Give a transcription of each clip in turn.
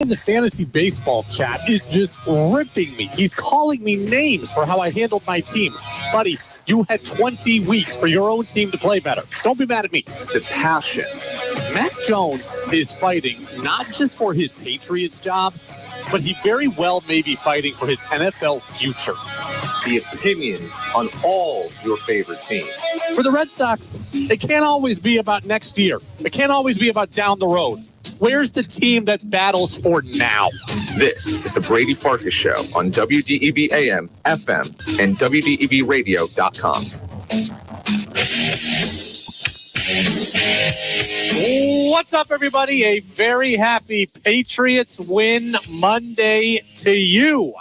In the fantasy baseball chat is just ripping me. He's calling me names for how I handled my team. Buddy, you had 20 weeks for your own team to play better. Don't be mad at me. The passion. Mac Jones is fighting not just for his Patriots job, but he very well may be fighting for his NFL future. The opinions on all your favorite teams. For the Red Sox, it can't always be about next year. It can't always be about down the road. Where's the team that battles for now? This is the Brady Farkas Show on WDEV AM, FM, and WDEVradio.com. What's up, everybody? A very happy Patriots win Monday to you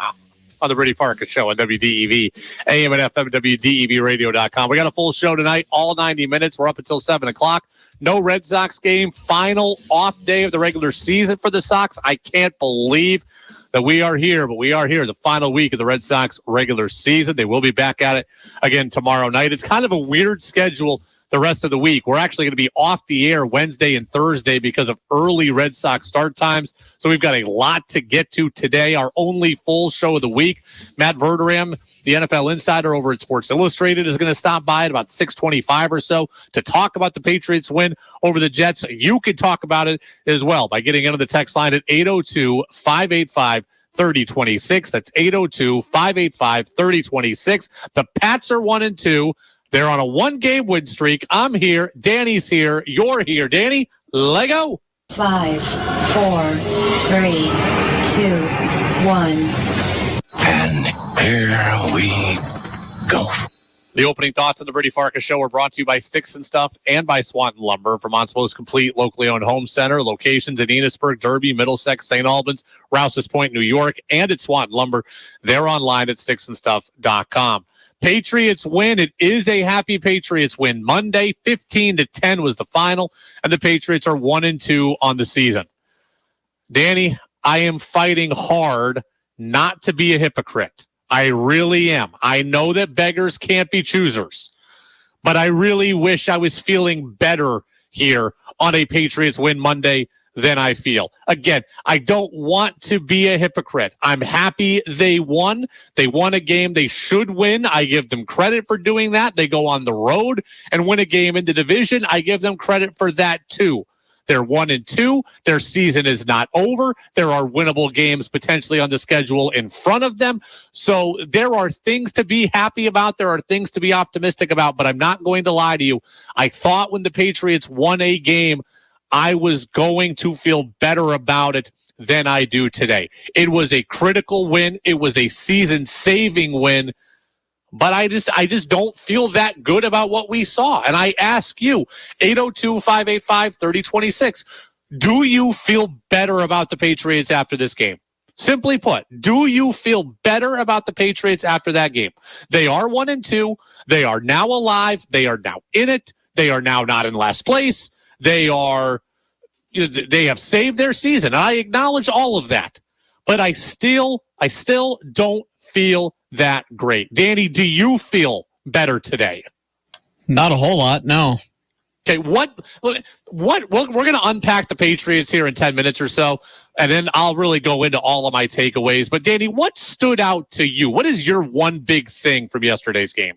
on the Brady Farkas Show on WDEV AM and FM, WDEVradio.com. We got a full show tonight, all 90 minutes. We're up until 7 o'clock. No Red Sox game, final off day of the regular season for the Sox. I can't believe that we are here, but we are here the final week of the Red Sox regular season. They will be back at it again tomorrow night. It's kind of a weird schedule the rest of the week. We're actually going to be off the air Wednesday and Thursday because of early Red Sox start times. So we've got a lot to get to today. Our only full show of the week. Matt Verderame, the NFL insider over at Sports Illustrated, is going to stop by at about 6:25 or so to talk about the Patriots win over the Jets. You can talk about it as well by getting into the text line at 802-585-3026. That's 802-585-3026. The Pats are 1-2. They're on a one-game win streak. I'm here. Danny's here. You're here. Danny, Lego. 5, 4, 3, 2, 1. And here we go. The opening thoughts on the Brady Farkas Show are brought to you by Sticks and Stuff and by Swanton Lumber, Vermont's most complete locally owned home center. Locations in Enosburg, Derby, Middlesex, St. Albans, Rouse's Point, New York, and at Swanton Lumber. They're online at sticksandstuff.com. Patriots win. It is a happy Patriots win. Monday, 15-10 was the final, and the Patriots are 1-2 on the season. Danny, I am fighting hard not to be a hypocrite. I really am. I know that beggars can't be choosers, but I really wish I was feeling better here on a Patriots win Monday than I feel. Again, I don't want to be a hypocrite. I'm happy they won. They won a game they should win. I give them credit for doing that. They go on the road and win a game in the division. I give them credit for that too. They're 1-2. Their season is not over. There are winnable games potentially on the schedule in front of them. So there are things to be happy about. There are things to be optimistic about, but I'm not going to lie to you. I thought when the Patriots won a game, I was going to feel better about it than I do today. It was a critical win. It was a season-saving win. But I just don't feel that good about what we saw. And I ask you, 802-585-3026, do you feel better about the Patriots after this game? Simply put, do you feel better about the Patriots after that game? They are 1-2. They are now alive. They are now in it. They are now not in last place. They have saved their season. I acknowledge all of that, but I still don't feel that great. Danny, do you feel better today? Not a whole lot, no. Okay, what we're going to unpack the Patriots here in 10 minutes or so, and then I'll really go into all of my takeaways. But Danny, what stood out to you? What is your one big thing from yesterday's game?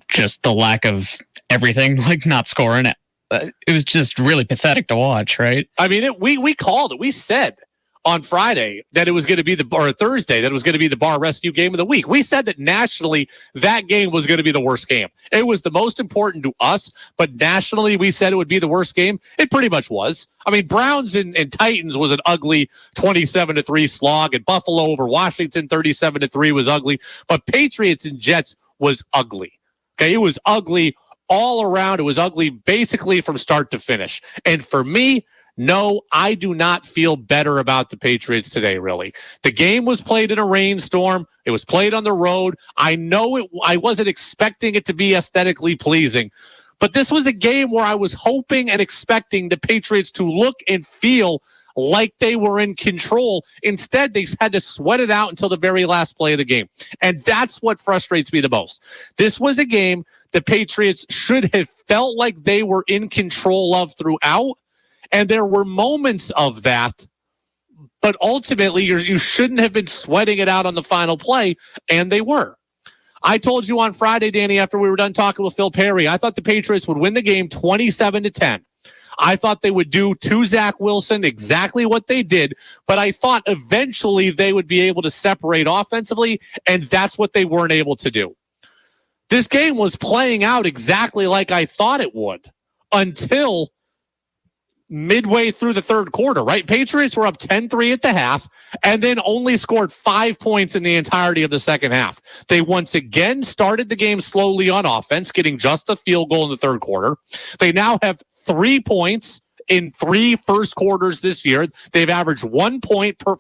Just the lack of everything, like not scoring it. It was just really pathetic to watch, right? I mean, we called it. We said on Friday that it was going to be or Thursday that it was going to be the bar rescue game of the week. We said that nationally that game was going to be the worst game. It was the most important to us, but nationally we said it would be the worst game. It pretty much was. I mean, Browns and Titans was an ugly 27-3 slog, and Buffalo over Washington 37-3 was ugly, but Patriots and Jets was ugly. Okay, it was ugly all around. It was ugly basically from start to finish. And for me, no, I do not feel better about the Patriots today, really. The game was played in a rainstorm. It was played on the road. I know I wasn't expecting it to be aesthetically pleasing, but this was a game where I was hoping and expecting the Patriots to look and feel like they were in control. Instead, they had to sweat it out until the very last play of the game. And that's what frustrates me the most. This was a game the Patriots should have felt like they were in control of throughout. And there were moments of that, But ultimately, you shouldn't have been sweating it out on the final play, and they were. I told you on Friday, Danny, after we were done talking with Phil Perry, I thought the Patriots would win the game 27-10. I thought they would do to Zach Wilson exactly what they did, but I thought eventually they would be able to separate offensively, and that's what they weren't able to do. This game was playing out exactly like I thought it would until midway through the third quarter, right? Patriots were up 10-3 at the half and then only scored 5 points in the entirety of the second half. They once again started the game slowly on offense, getting just a field goal in the third quarter. They now have 3 points in 3 first quarters this year. They've averaged 1 point per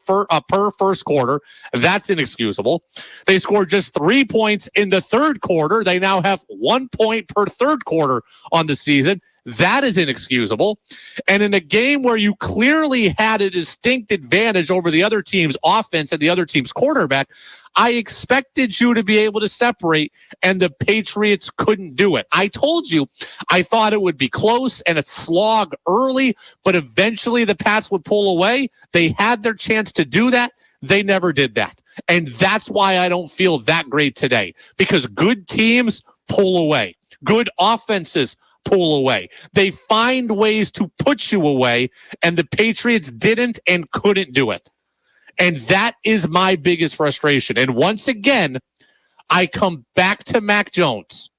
first quarter. That's inexcusable. They scored just 3 points in the third quarter. They now have 1 point per third quarter on the season. That is inexcusable. And in a game where you clearly had a distinct advantage over the other team's offense and the other team's quarterback, I expected you to be able to separate, and the Patriots couldn't do it. I told you I thought it would be close and a slog early, but eventually the Pats would pull away. They had their chance to do that. They never did that. And that's why I don't feel that great today, because good teams pull away. Good offenses pull away. They find ways to put you away, and the Patriots didn't and couldn't do it. And that is my biggest frustration. And once again, I come back to Mac Jones.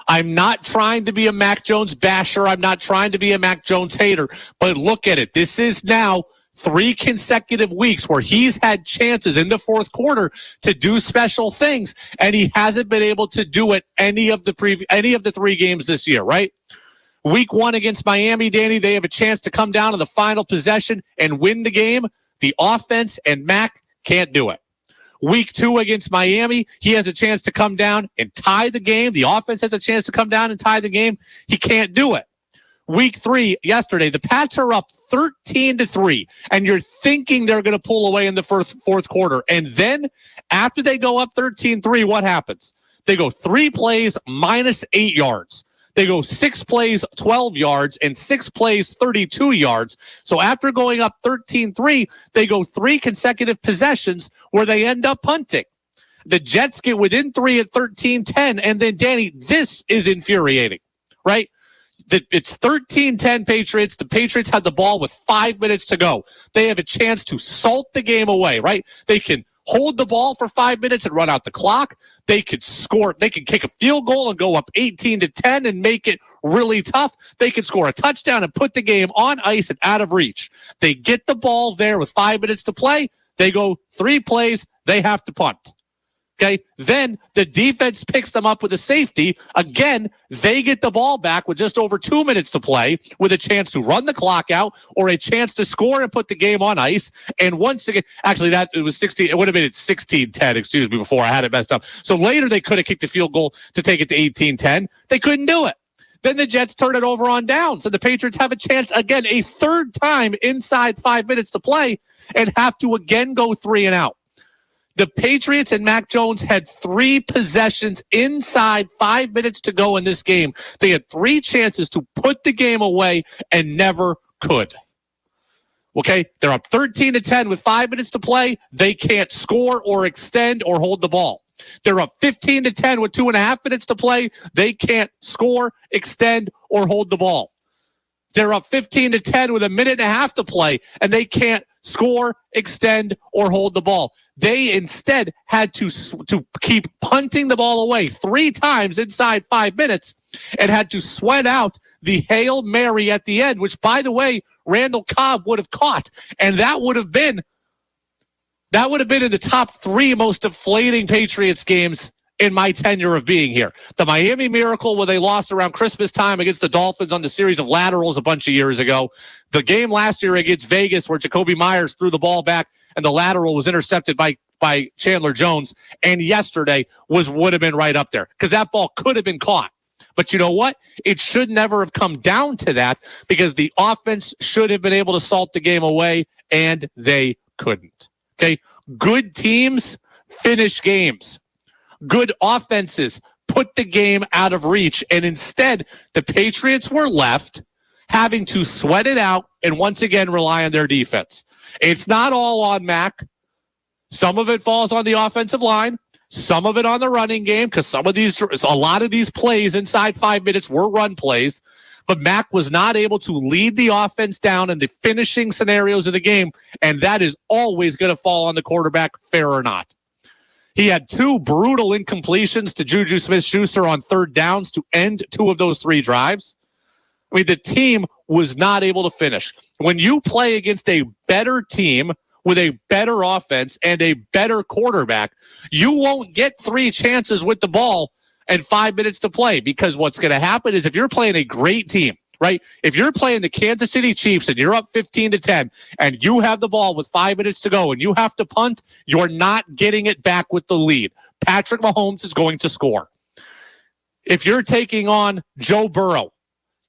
I'm not trying to be a Mac Jones basher. I'm not trying to be a Mac Jones hater. But look at it. This is now 3 consecutive weeks where he's had chances in the fourth quarter to do special things, and he hasn't been able to do it any of the 3 games this year, right? Week 1 against Miami, Danny, they have a chance to come down to the final possession and win the game. The offense and Mac can't do it. Week 2 against Miami, he has a chance to come down and tie the game. The offense has a chance to come down and tie the game. He can't do it. Week 3, yesterday, the Pats are up 13-3, and you're thinking they're going to pull away in the fourth quarter. And then after they go up 13-3, what happens? They go 3 plays, minus 8 yards. They go 6 plays, 12 yards, and 6 plays, 32 yards. So after going up 13-3, they go 3 consecutive possessions where they end up punting. The Jets get within 3 at 13-10, and then, Danny, this is infuriating, right? It's 13-10 Patriots. The Patriots had the ball with 5 minutes to go. They have a chance to salt the game away, right? They can hold the ball for 5 minutes and run out the clock. They could score. They can kick a field goal and go up 18-10 and make it really tough. They could score a touchdown and put the game on ice and out of reach. They get the ball there with 5 minutes to play. They go 3 plays. They have to punt. Okay, then the defense picks them up with a safety. Again, they get the ball back with just over 2 minutes to play, with a chance to run the clock out or a chance to score and put the game on ice. And once again, actually, it was 16. It would have been at 16-10. Excuse me, before I had it messed up. So later they could have kicked a field goal to take it to 18-10. They couldn't do it. Then the Jets turn it over on downs, and the Patriots have a chance again, a third time inside 5 minutes to play, and have to again go 3 and out. The Patriots and Mac Jones had 3 possessions inside 5 minutes to go in this game. They had 3 chances to put the game away and never could. Okay, they're up 13-10 with 5 minutes to play. They can't score or extend or hold the ball. They're up 15-10 with 2.5 minutes to play. They can't score, extend, or hold the ball. They're up 15-10 with a minute and a half to play, and they can't score, extend, or hold the ball. They instead had to keep punting the ball away 3 times inside 5 minutes, and had to sweat out the Hail Mary at the end, which, by the way, Randall Cobb would have caught. And that would have been in the top 3 most deflating Patriots games in my tenure of being here. The Miami Miracle, where they lost around Christmas time against the Dolphins on the series of laterals a bunch of years ago. The game last year against Vegas, where Jacoby Myers threw the ball back and the lateral was intercepted by Chandler Jones. And yesterday would have been right up there, because that ball could have been caught. But you know what? It should never have come down to that, because the offense should have been able to salt the game away, and they couldn't. Okay? Good teams finish games. Good offenses put the game out of reach, and instead the Patriots were left having to sweat it out and once again rely on their defense. It's not all on Mac. Some of it falls on the offensive line. Some of it on the running game, because a lot of these plays inside 5 minutes were run plays. But Mac was not able to lead the offense down in the finishing scenarios of the game, and that is always going to fall on the quarterback, fair or not. He had 2 brutal incompletions to Juju Smith-Schuster on third downs to end 2 of those 3 drives. I mean, the team was not able to finish. When you play against a better team with a better offense and a better quarterback, you won't get 3 chances with the ball and 5 minutes to play, because what's going to happen is if you're playing a great team, right? If you're playing the Kansas City Chiefs and you're up 15-10 and you have the ball with 5 minutes to go and you have to punt, you're not getting it back with the lead. Patrick Mahomes is going to score. If you're taking on Joe Burrow,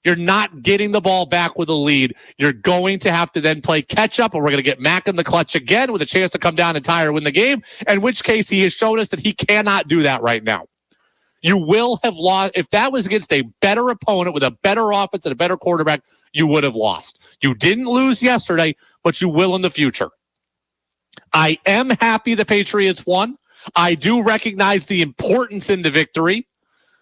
you're not getting the ball back with a lead. You're going to have to then play catch up, and we're going to get Mac in the clutch again with a chance to come down and tie or win the game, in which case he has shown us that he cannot do that right now. You will have lost. If that was against a better opponent with a better offense and a better quarterback, you would have lost. You didn't lose yesterday, but you will in the future. I am happy the Patriots won. I do recognize the importance in the victory.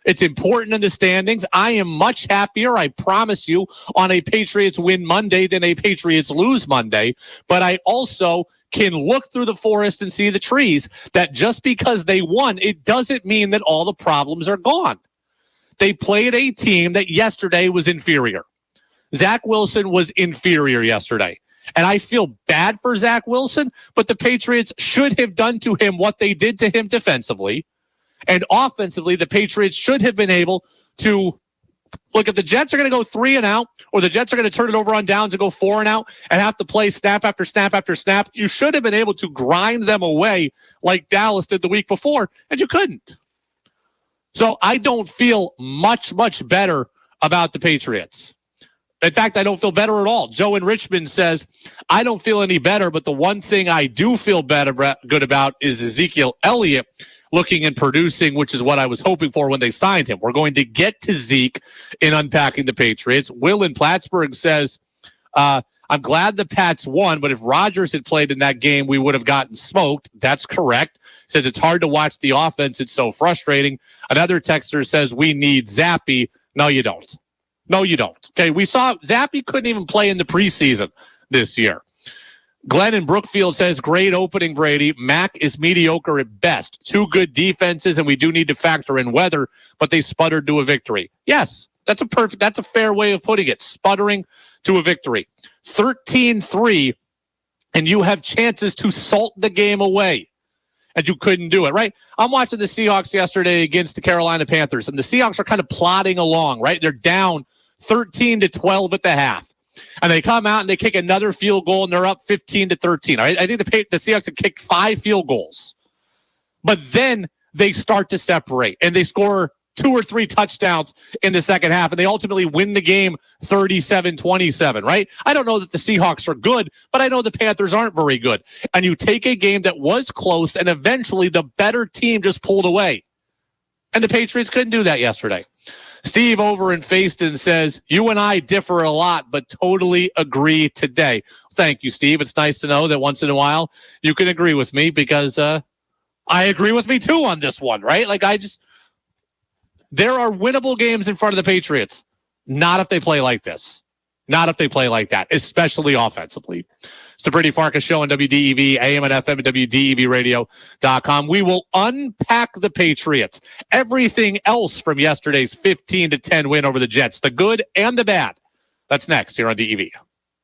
It's important in the standings. I am much happier, I promise you, on a Patriots win Monday than a Patriots lose Monday. But I also can look through the forest and see the trees, that just because they won, it doesn't mean that all the problems are gone. They played a team that yesterday was inferior. Zach Wilson was inferior yesterday. And I feel bad for Zach Wilson, but the Patriots should have done to him what they did to him defensively. And offensively, the Patriots should have been able to look. If the Jets are going to go 3 and out, or the Jets are going to turn it over on downs and go 4 and out and have to play snap after snap after snap, you should have been able to grind them away like Dallas did the week before, and you couldn't. So I don't feel much better about the Patriots. In fact, I don't feel better at all. Joe in Richmond says, I don't feel any better, but the one thing I do feel good about is Ezekiel Elliott looking and producing, which is what I was hoping for when they signed him. We're going to get to Zeke in unpacking the Patriots. Will in Plattsburgh says, I'm glad the Pats won, but if Rodgers had played in that game, we would have gotten smoked. That's correct. Says it's hard to watch the offense. It's so frustrating. Another texter says, we need Zappy. No, you don't. No, you don't. Okay, we saw Zappy couldn't even play in the preseason this year. Glenn in Brookfield says, great opening, Brady. Mac is mediocre at best. 2 good defenses, and we do need to factor in weather, but they sputtered to a victory. Yes, that's a fair way of putting it. Sputtering to a victory. 13-3, and you have chances to salt the game away, and you couldn't do it, right? I'm watching the Seahawks yesterday against the Carolina Panthers, and the Seahawks are kind of plodding along, right? They're down 13-12 at the half. And they come out and they kick another field goal, and they're up 15-13. I think the Seahawks have kicked 5 field goals. But then they start to separate, and they score 2 or 3 touchdowns in the second half, and they ultimately win the game 37-27, right? I don't know that the Seahawks are good, but I know the Panthers aren't very good. And you take a game that was close, and eventually the better team just pulled away. And the Patriots couldn't do that yesterday. Steve over in Fayston says, you and I differ a lot, but totally agree today. Thank you, Steve. It's nice to know that once in a while you can agree with me, because I agree with me too on this one, right? Like there are winnable games in front of the Patriots. Not if they play like this. Not if they play like that, especially offensively. It's the Brady Farkas Show on WDEV, AM and FM at WDEVradio.com. We will unpack the Patriots. Everything else from yesterday's 15-10 win over the Jets, the good and the bad. That's next here on DEV.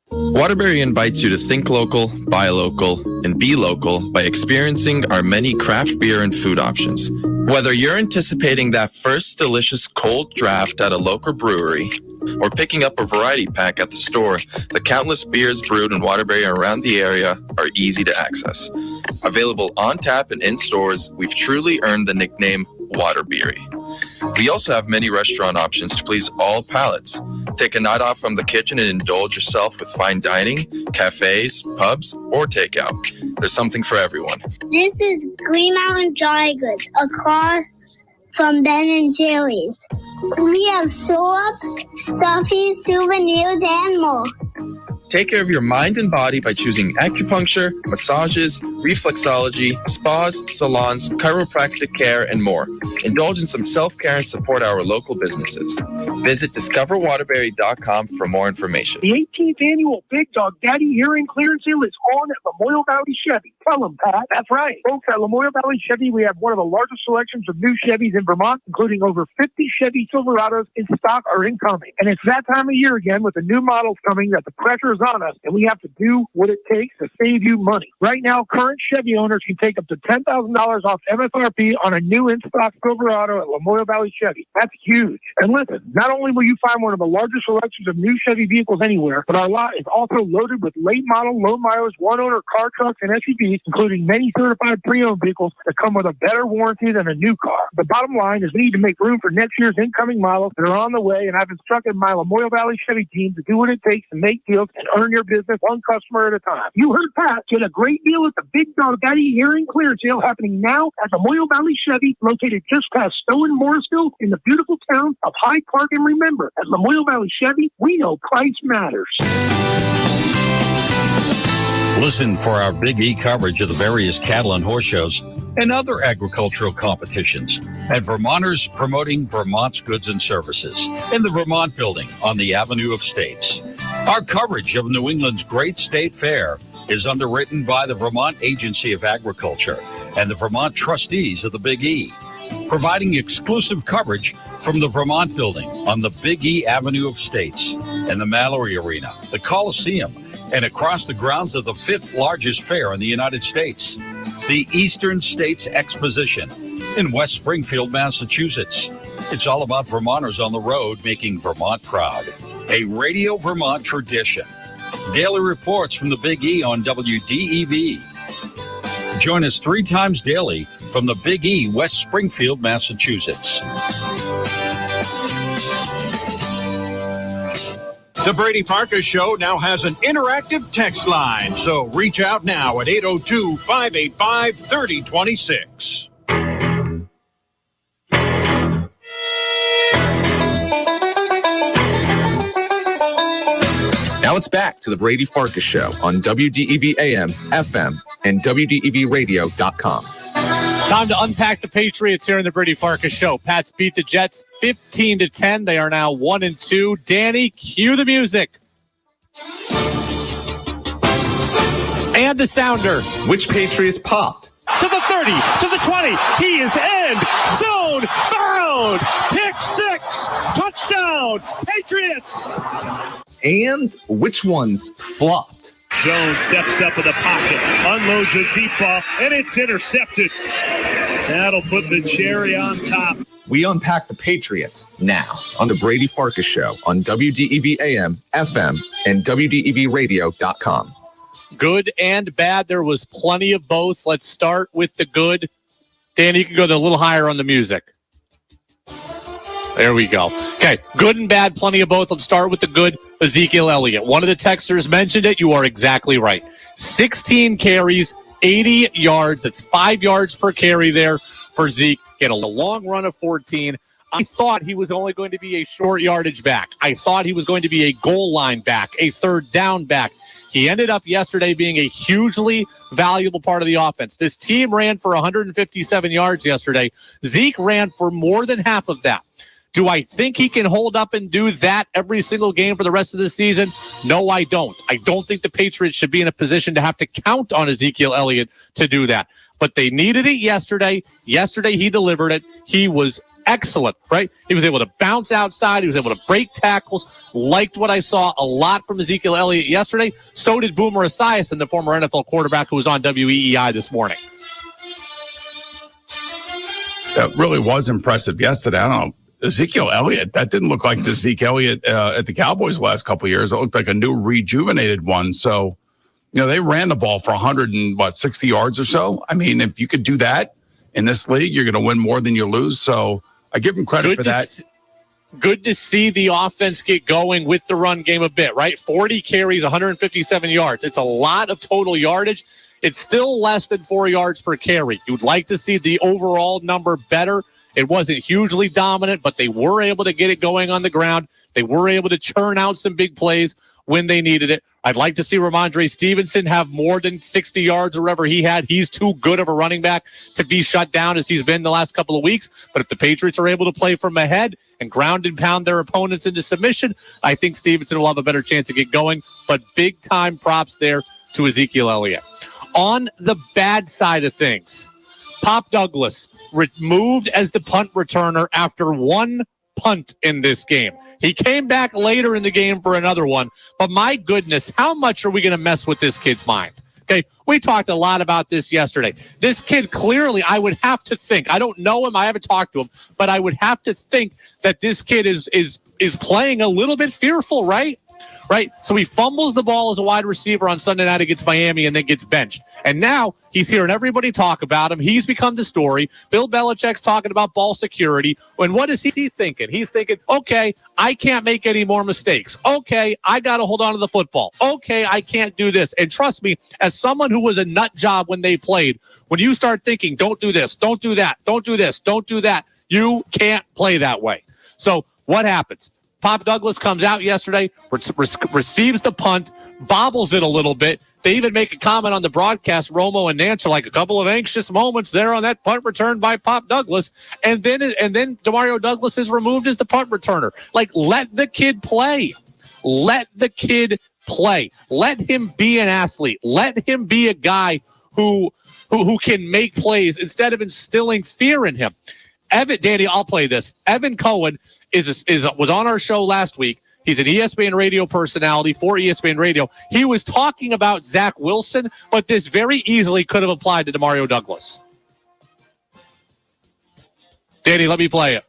Waterbury invites you to think local, buy local, and be local by experiencing our many craft beer and food options. Whether you're anticipating that first delicious cold draft at a local brewery or picking up a variety pack at the store, the countless beers brewed in Waterbury around the area are easy to access. Available on tap and in stores, we've truly earned the nickname Waterbury. We also have many restaurant options to please all palates. Take a night off from the kitchen and indulge yourself with fine dining, cafes, pubs, or takeout. There's something for everyone. This is Green Mountain Dry Goods across from Ben & Jerry's. We have syrup, stuffy, souvenirs, and more. Take care of your mind and body by choosing acupuncture, massages, reflexology, spas, salons, chiropractic care, and more. Indulge in some self-care and support our local businesses. Visit discoverwaterbury.com for more information. The 18th annual Big Dog Daddy Hearing Clearance Sale is on at Lamoille Valley Chevy. Tell them, Pat. That's right. Folks, at Lamoille Valley Chevy, we have one of the largest selections of new Chevys in Vermont, including over 50 Chevy Silverados in stock or incoming. And it's that time of year again with the new models coming that the pressure is on us, and we have to do what it takes to save you money. Right now, current Chevy owners can take up to $10,000 off MSRP on a new in-stock Silverado at Lamoille Valley Chevy. That's huge. And listen, not only will you find one of the largest selections of new Chevy vehicles anywhere, but our lot is also loaded with late model, low mileage, one-owner car, trucks, and SUVs, including many certified pre-owned vehicles that come with a better warranty than a new car. The bottom line is we need to make room for next year's incoming models that are on the way, and I've instructed my Lamoille Valley Chevy team to do what it takes to make deals and earn your business one customer at a time. You heard Pat. Get a great deal at the Big Dog Daddy Hearing Clearance Sale happening now at Lamoille Valley Chevy, located just past Stowe and Morrisville in the beautiful town of Hyde Park. And remember, at Lamoille Valley Chevy, we know price matters. Listen for our Big E coverage of the various cattle and horse shows and other agricultural competitions at Vermonters Promoting Vermont's Goods and Services in the Vermont Building on the Avenue of States. Our coverage of New England's Great State Fair is underwritten by the Vermont Agency of Agriculture and the Vermont Trustees of the Big E, providing exclusive coverage from the Vermont Building on the Big E Avenue of States and the Mallory Arena, the Coliseum, and across the grounds of the fifth largest fair in the United States, the Eastern States Exposition in West Springfield, Massachusetts. It's all about Vermonters on the road making Vermont proud. A Radio Vermont tradition. Daily reports from the Big E on WDEV. Join us 3 times daily from the Big E, West Springfield, Massachusetts. The Brady Farkas Show now has an interactive text line, so reach out now at 802-585-3026. Now it's back to the Brady Farkas Show on WDEV AM, FM, and WDEVradio.com. Time to unpack the Patriots here in the Brady Farkas Show. Pats beat the Jets 15-10. They are now 1-2. Danny, cue the music. And the sounder. Which Patriots popped? To the 30, to the 20. He is end zone bound. Pick 6. Touchdown. Patriots. And which ones flopped? Jones steps up in the pocket, unloads a deep ball, and it's intercepted. That'll put the cherry on top. We unpack the Patriots now on the Brady Farkas Show on WDEV AM, FM, and WDEVradio.com. Good and bad. There was plenty of both. Let's start with the good. Danny, you can go a little higher on the music. There we go. Okay, good and bad, plenty of both. Let's start with the good. Ezekiel Elliott. One of the texters mentioned it. You are exactly right. 16 carries, 80 yards. That's 5 yards per carry there for Zeke. He had a long run of 14. I thought he was only going to be a short yardage back. I thought he was going to be a goal line back, a third down back. He ended up yesterday being a hugely valuable part of the offense. This team ran for 157 yards yesterday. Zeke ran for more than half of that. Do I think he can hold up and do that every single game for the rest of the season? No, I don't. I don't think the Patriots should be in a position to have to count on Ezekiel Elliott to do that. But they needed it yesterday. Yesterday, he delivered it. He was excellent, right? He was able to bounce outside. He was able to break tackles. Liked what I saw a lot from Ezekiel Elliott yesterday. So did Boomer Esiason, the former NFL quarterback who was on WEEI this morning. That really was impressive yesterday. I don't know. Ezekiel Elliott, that didn't look like the Zeke Elliott at the Cowboys the last couple of years. It looked like a new rejuvenated one. So, you know, they ran the ball for 160 yards or so. I mean, if you could do that in this league, you're going to win more than you lose. So I give them credit for that. Good to see the offense get going with the run game a bit, right? 40 carries, 157 yards. It's a lot of total yardage. It's still less than 4 yards per carry. You'd like to see the overall number better. It wasn't hugely dominant, but they were able to get it going on the ground. They were able to churn out some big plays when they needed it. I'd like to see Ramondre Stevenson have more than 60 yards or whatever he had. He's too good of a running back to be shut down as he's been the last couple of weeks. But if the Patriots are able to play from ahead and ground and pound their opponents into submission, I think Stevenson will have a better chance to get going. But big time props there to Ezekiel Elliott. On the bad side of things, Pop Douglas removed as the punt returner after one punt in this game. He came back later in the game for another one, but my goodness, how much are we going to mess with this kid's mind? Okay, we talked a lot about this yesterday. This kid clearly, I would have to think, I don't know him, I haven't talked to him, but I would have to think that this kid is playing a little bit fearful, right? Right? So he fumbles the ball as a wide receiver on Sunday night against Miami and then gets benched. And now he's hearing everybody talk about him. He's become the story. Bill Belichick's talking about ball security. And what is he thinking? He's thinking, okay, I can't make any more mistakes. Okay, I got to hold on to the football. Okay, I can't do this. And trust me, as someone who was a nut job when they played, when you start thinking, don't do this, don't do that, don't do this, don't do that, you can't play that way. So what happens? Pop Douglas comes out yesterday, receives the punt, bobbles it a little bit. They even make a comment on the broadcast, Romo and Nance are like a couple of anxious moments there on that punt return by Pop Douglas. And then Demario Douglas is removed as the punt returner. Like, let the kid play. Let the kid play. Let him be an athlete. Let him be a guy who can make plays instead of instilling fear in him. Danny, I'll play this. Evan Cohen was on our show last week. He's an ESPN radio personality for ESPN Radio. He was talking about Zach Wilson, but this very easily could have applied to Demario Douglas. Danny, let me play it.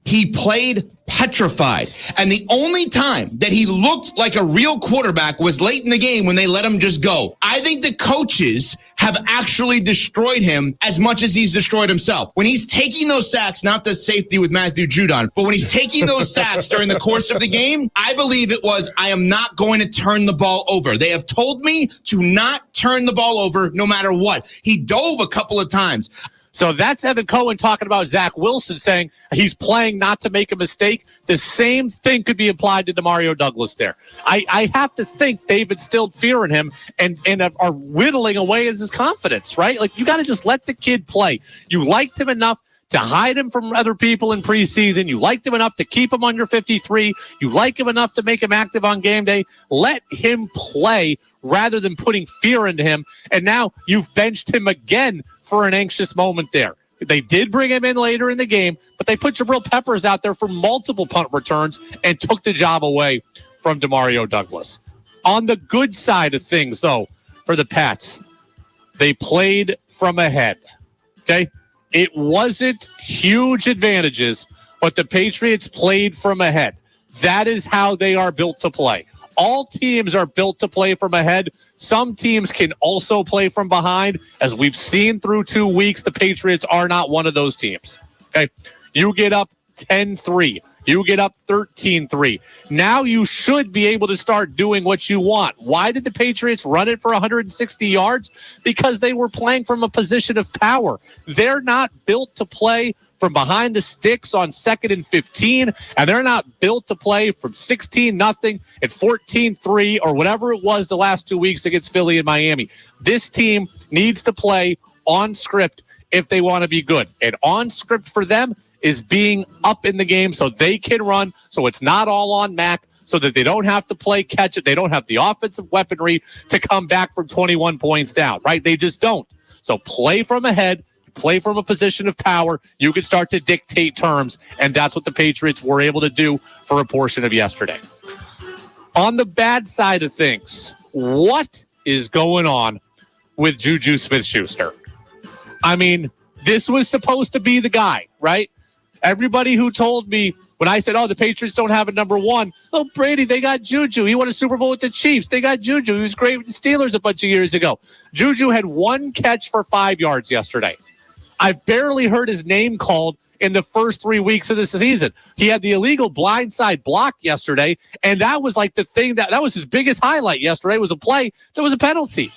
He played petrified. And the only time that he looked like a real quarterback was late in the game when they let him just go. I think the coaches have actually destroyed him as much as he's destroyed himself. When he's taking those sacks, not the safety with Matthew Judon, but when he's taking those sacks during the course of the game, I believe it was, I am not going to turn the ball over. They have told me to not turn the ball over no matter what. He dove a couple of times. So that's Evan Cohen talking about Zach Wilson saying he's playing not to make a mistake. The same thing could be applied to Demario Douglas there. I have to think they've instilled fear in him and are whittling away his confidence, right? Like, you got to just let the kid play. You liked him enough to hide him from other people in preseason. You liked him enough to keep him on your 53. You like him enough to make him active on game day. Let him play rather than putting fear into him. And now you've benched him again for an anxious moment there. They did bring him in later in the game, but they put Jabril Peppers out there for multiple punt returns and took the job away from Demario Douglas. On the good side of things, though, for the Pats, they played from ahead. Okay? It wasn't huge advantages, but the Patriots played from ahead. That is how they are built to play. All teams are built to play from ahead. Some teams can also play from behind. As we've seen through 2 weeks, the Patriots are not one of those teams. Okay, you get up 10-3. You get up 13-3. Now you should be able to start doing what you want. Why did the Patriots run it for 160 yards? Because they were playing from a position of power. They're not built to play from behind the sticks on 2nd and 15, and they're not built to play from 16-0 and 14-3 or whatever it was the last 2 weeks against Philly and Miami. This team needs to play on script if they want to be good. And on script for them is being up in the game so they can run, so it's not all on Mac, so that they don't have to play catch it. They don't have the offensive weaponry to come back from 21 points down, right? They just don't. So play from ahead, play from a position of power. You can start to dictate terms, and that's what the Patriots were able to do for a portion of yesterday. On the bad side of things, what is going on with Juju Smith-Schuster? I mean, this was supposed to be the guy, right? Everybody who told me when I said, the Patriots don't have a number one. Oh, Brady, they got Juju. He won a Super Bowl with the Chiefs. They got Juju. He was great with the Steelers a bunch of years ago. Juju had 1 catch for 5 yards yesterday. I've barely heard his name called in the first 3 weeks of the season. He had the illegal blindside block yesterday, and that was like the thing that was his biggest highlight yesterday was a play that was a penalty.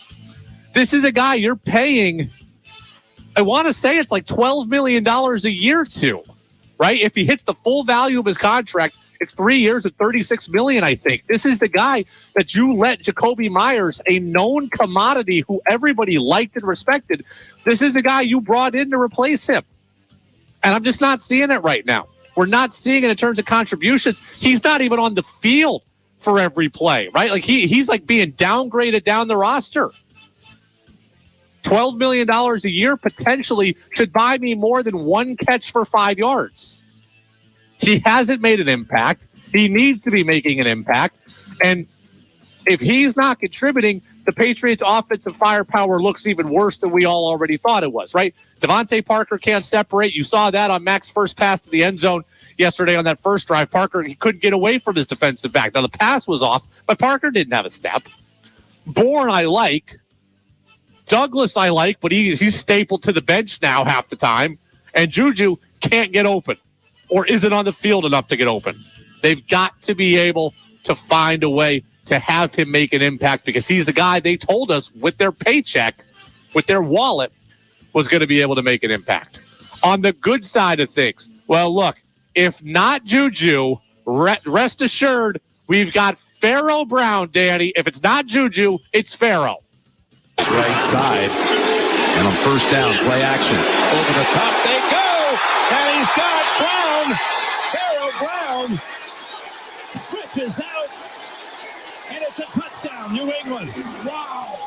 This is a guy you're paying I want to say it's like $12 million a year too, right? If he hits the full value of his contract, it's 3 years at $36 million, I think. This is the guy that you let Jacoby Myers, a known commodity who everybody liked and respected. This is the guy you brought in to replace him. And I'm just not seeing it right now. We're not seeing it in terms of contributions. He's not even on the field for every play, right? Like he's like being downgraded down the roster. $12 million a year potentially should buy me more than one catch for 5 yards. He hasn't made an impact. He needs to be making an impact. And if he's not contributing, the Patriots' offensive firepower looks even worse than we all already thought it was, right? Devontae Parker can't separate. You saw that on Mac's first pass to the end zone yesterday on that first drive. Parker, he couldn't get away from his defensive back. Now, the pass was off, but Parker didn't have a step. Bourne, I like. Douglas, I like, but he's stapled to the bench now half the time. And Juju can't get open or isn't on the field enough to get open. They've got to be able to find a way to have him make an impact because he's the guy they told us with their paycheck, with their wallet, was going to be able to make an impact. On the good side of things, well, look, if not Juju, rest assured, we've got Pharaoh Brown, Danny. If it's not Juju, it's Pharaoh. Right side. And on first down, play action. Over the top they go. And he's got Brown. Pharaoh Brown stretches out. And it's a touchdown, New England. Wow.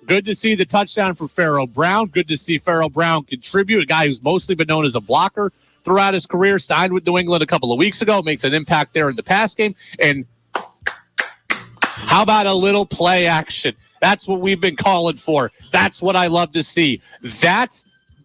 Good to see the touchdown for Pharaoh Brown. Good to see Pharaoh Brown contribute. A guy who's mostly been known as a blocker throughout his career. Signed with New England a couple of weeks ago. Makes an impact there in the pass game. And how about a little play action? That's what we've been calling for. That's what I love to see. That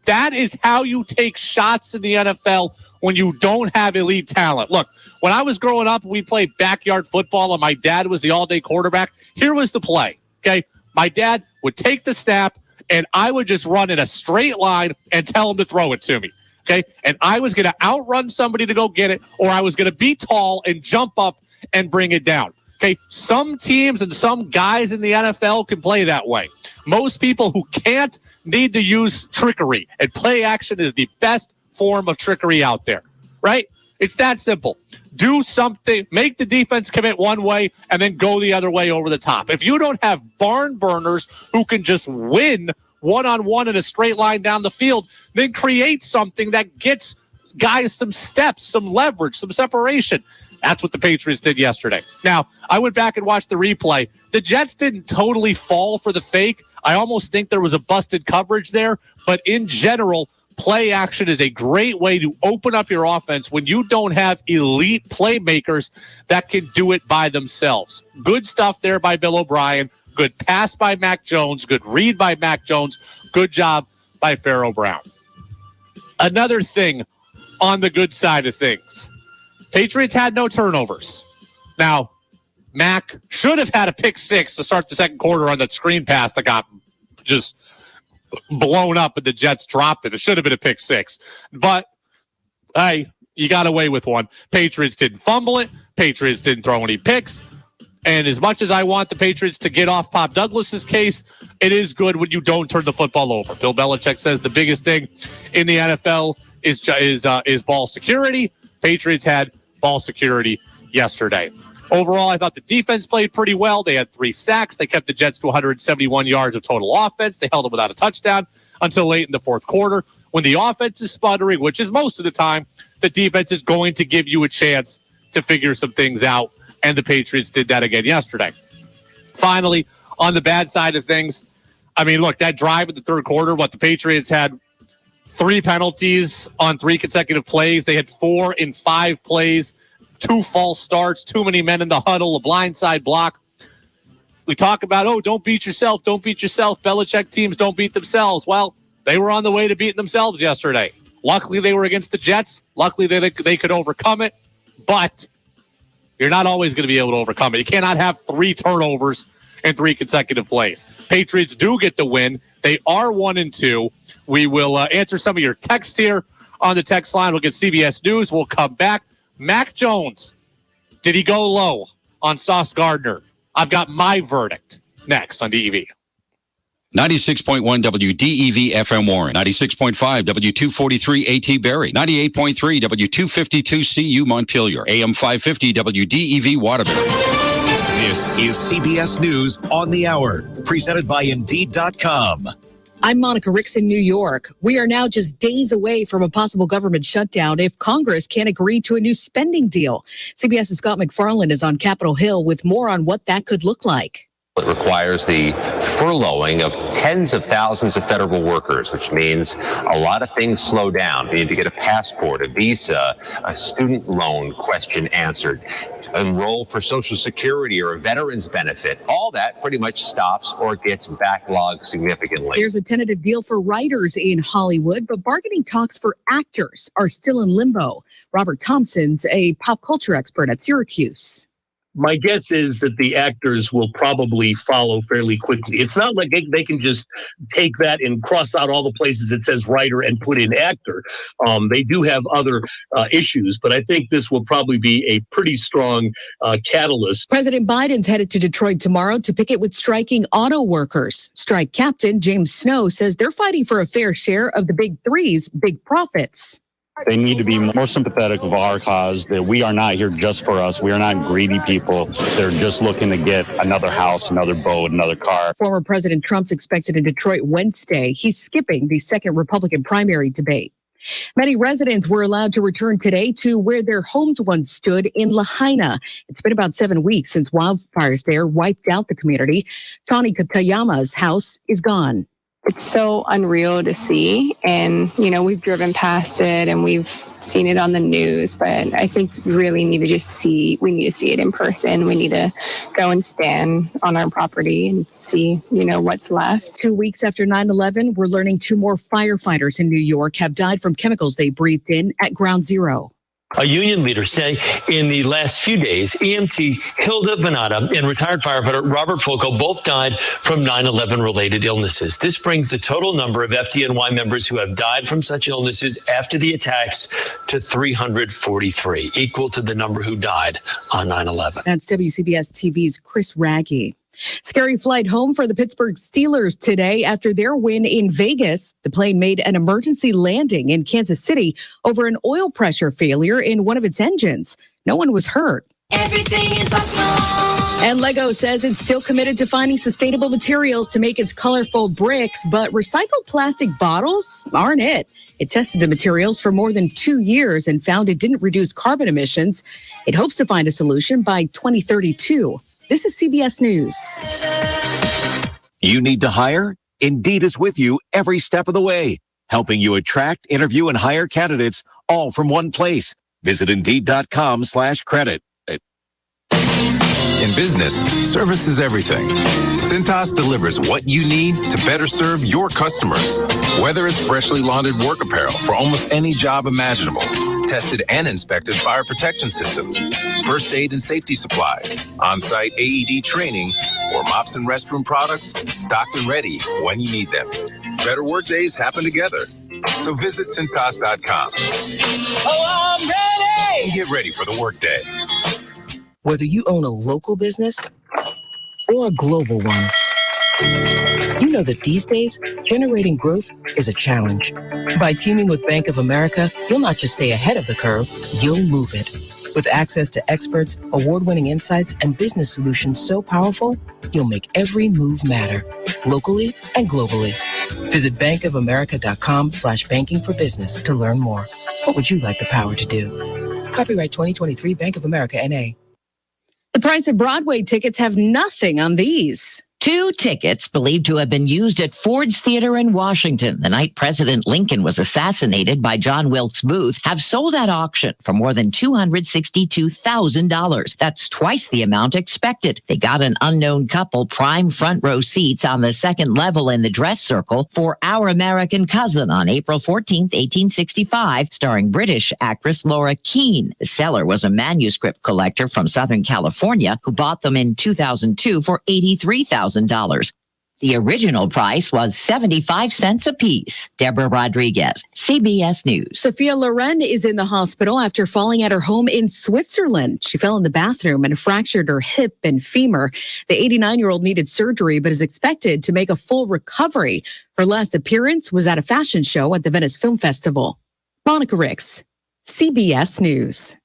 is how you take shots in the NFL when you don't have elite talent. Look, when I was growing up, we played backyard football, and my dad was the all-day quarterback. Here was the play, okay? My dad would take the snap, and I would just run in a straight line and tell him to throw it to me, okay? And I was going to outrun somebody to go get it, or I was going to be tall and jump up and bring it down. Okay, some teams and some guys in the NFL can play that way. Most people who can't need to use trickery, and play action is the best form of trickery out there, right? It's that simple. Do something, make the defense commit one way, and then go the other way over the top. If you don't have barn burners who can just win one-on-one in a straight line down the field, then create something that gets guys some steps, some leverage, some separation. That's what the Patriots did yesterday. Now, I went back and watched the replay. The Jets didn't totally fall for the fake. I almost think there was a busted coverage there. But in general, play action is a great way to open up your offense when you don't have elite playmakers that can do it by themselves. Good stuff there by Bill O'Brien. Good pass by Mac Jones. Good read by Mac Jones. Good job by Pharaoh Brown. Another thing on the good side of things. Patriots had no turnovers. Now, Mac should have had a pick six to start the second quarter on that screen pass that got just blown up and the Jets dropped it. It should have been a pick six. But, hey, you got away with one. Patriots didn't fumble it. Patriots didn't throw any picks. And as much as I want the Patriots to get off Pop Douglas's case, it is good when you don't turn the football over. Bill Belichick says the biggest thing in the NFL is ball security. Patriots had ball security yesterday. Overall, I thought the defense played pretty well. They had 3 sacks. They kept the Jets to 171 yards of total offense. They held them without a touchdown until late in the fourth quarter. When the offense is sputtering, which is most of the time, the defense is going to give you a chance to figure some things out, and the Patriots did that again yesterday. Finally, on the bad side of things, I mean, look, that drive in the third quarter, the Patriots had 3 penalties on 3 consecutive plays. They had 4 in 5 plays, 2 false starts, too many men in the huddle, a blindside block. We talk about, don't beat yourself, don't beat yourself. Belichick teams don't beat themselves. Well, they were on the way to beating themselves yesterday. Luckily, they were against the Jets. Luckily, they could overcome it. But you're not always going to be able to overcome it. You cannot have 3 turnovers in 3 consecutive plays. Patriots do get the win. They are 1-2. We will answer some of your texts here on the text line. We'll get CBS News. We'll come back. Mac Jones, did he go low on Sauce Gardner? I've got my verdict next on DEV. 96.1 WDEV FM Warren, 96.5 W243 AT Berry, 98.3 W252 CU Montpelier, AM 550 WDEV Waterbury. This is CBS News on the Hour, presented by Indeed.com. I'm Monica Ricks in New York. We are now just days away from a possible government shutdown if Congress can't agree to a new spending deal. CBS's Scott McFarland is on Capitol Hill with more on what that could look like. It requires the furloughing of tens of thousands of federal workers, which means a lot of things slow down. You need to get a passport, a visa, a student loan question answered, enroll for Social Security or a veteran's benefit. All that pretty much stops or gets backlogged significantly. There's a tentative deal for writers in Hollywood, but bargaining talks for actors are still in limbo. Robert Thompson's a pop culture expert at Syracuse. My guess is that the actors will probably follow fairly quickly. It's not like they can just take that and cross out all the places it says writer and put in actor. They do have other issues, but I think this will probably be a pretty strong catalyst. President Biden's headed to Detroit tomorrow to picket with striking auto workers. Strike captain James Snow says they're fighting for a fair share of the big three's big profits. They need to be more sympathetic of our cause, that we are not here just for us. We are not greedy people. They're just looking to get another house, another boat, another car. Former President Trump's expected in Detroit Wednesday. He's skipping the second Republican primary debate. Many residents were allowed to return today to where their homes once stood in Lahaina. It's been about 7 weeks since wildfires there wiped out the community. Tawny Katayama's house is gone. It's so unreal to see. And, we've driven past it and we've seen it on the news, but I think we really need to we need to see it in person. We need to go and stand on our property and see, what's left. 2 weeks after 9/11, we're learning 2 more firefighters in New York have died from chemicals they breathed in at Ground Zero. A union leader say in the last few days, EMT Hilda Venata and retired firefighter Robert Fulco both died from 9/11 related illnesses. This brings the total number of FDNY members who have died from such illnesses after the attacks to 343, equal to the number who died on 9/11. That's WCBS TV's Chris Raggi. Scary flight home for the Pittsburgh Steelers today after their win in Vegas. The plane made an emergency landing in Kansas City over an oil pressure failure in one of its engines. No one was hurt. Everything is awesome. And Lego says it's still committed to finding sustainable materials to make its colorful bricks, but recycled plastic bottles aren't it. It tested the materials for more than 2 years and found it didn't reduce carbon emissions. It hopes to find a solution by 2032. This is CBS News. You need to hire? Indeed is with you every step of the way, helping you attract, interview, and hire candidates all from one place. Visit Indeed.com/credit. In business, service is everything. Cintas delivers what you need to better serve your customers. Whether it's freshly laundered work apparel for almost any job imaginable, tested and inspected fire protection systems, first aid and safety supplies, on-site AED training, or mops and restroom products, stocked and ready when you need them. Better work days happen together. So visit Cintas.com. Oh, I'm ready! And get ready for the workday. Whether you own a local business or a global one, you know that these days, generating growth is a challenge. By teaming with Bank of America, you'll not just stay ahead of the curve, you'll move it. With access to experts, award-winning insights, and business solutions so powerful, you'll make every move matter, locally and globally. Visit bankofamerica.com/banking for business to learn more. What would you like the power to do? Copyright 2023 Bank of America, N.A. The price of Broadway tickets have nothing on these. 2 tickets believed to have been used at Ford's Theater in Washington the night President Lincoln was assassinated by John Wilkes Booth have sold at auction for more than $262,000. That's twice the amount expected. They got an unknown couple prime front row seats on the second level in the dress circle for Our American Cousin on April 14th, 1865, starring British actress Laura Keene. The seller was a manuscript collector from Southern California who bought them in 2002 for $83,000. The original price was 75 cents apiece. Deborah Rodriguez, CBS News. Sophia Loren is in the hospital after falling at her home in Switzerland. She fell in the bathroom and fractured her hip and femur. The 89-year-old needed surgery but is expected to make a full recovery. Her last appearance was at a fashion show at the Venice Film Festival. Monica Ricks, CBS News.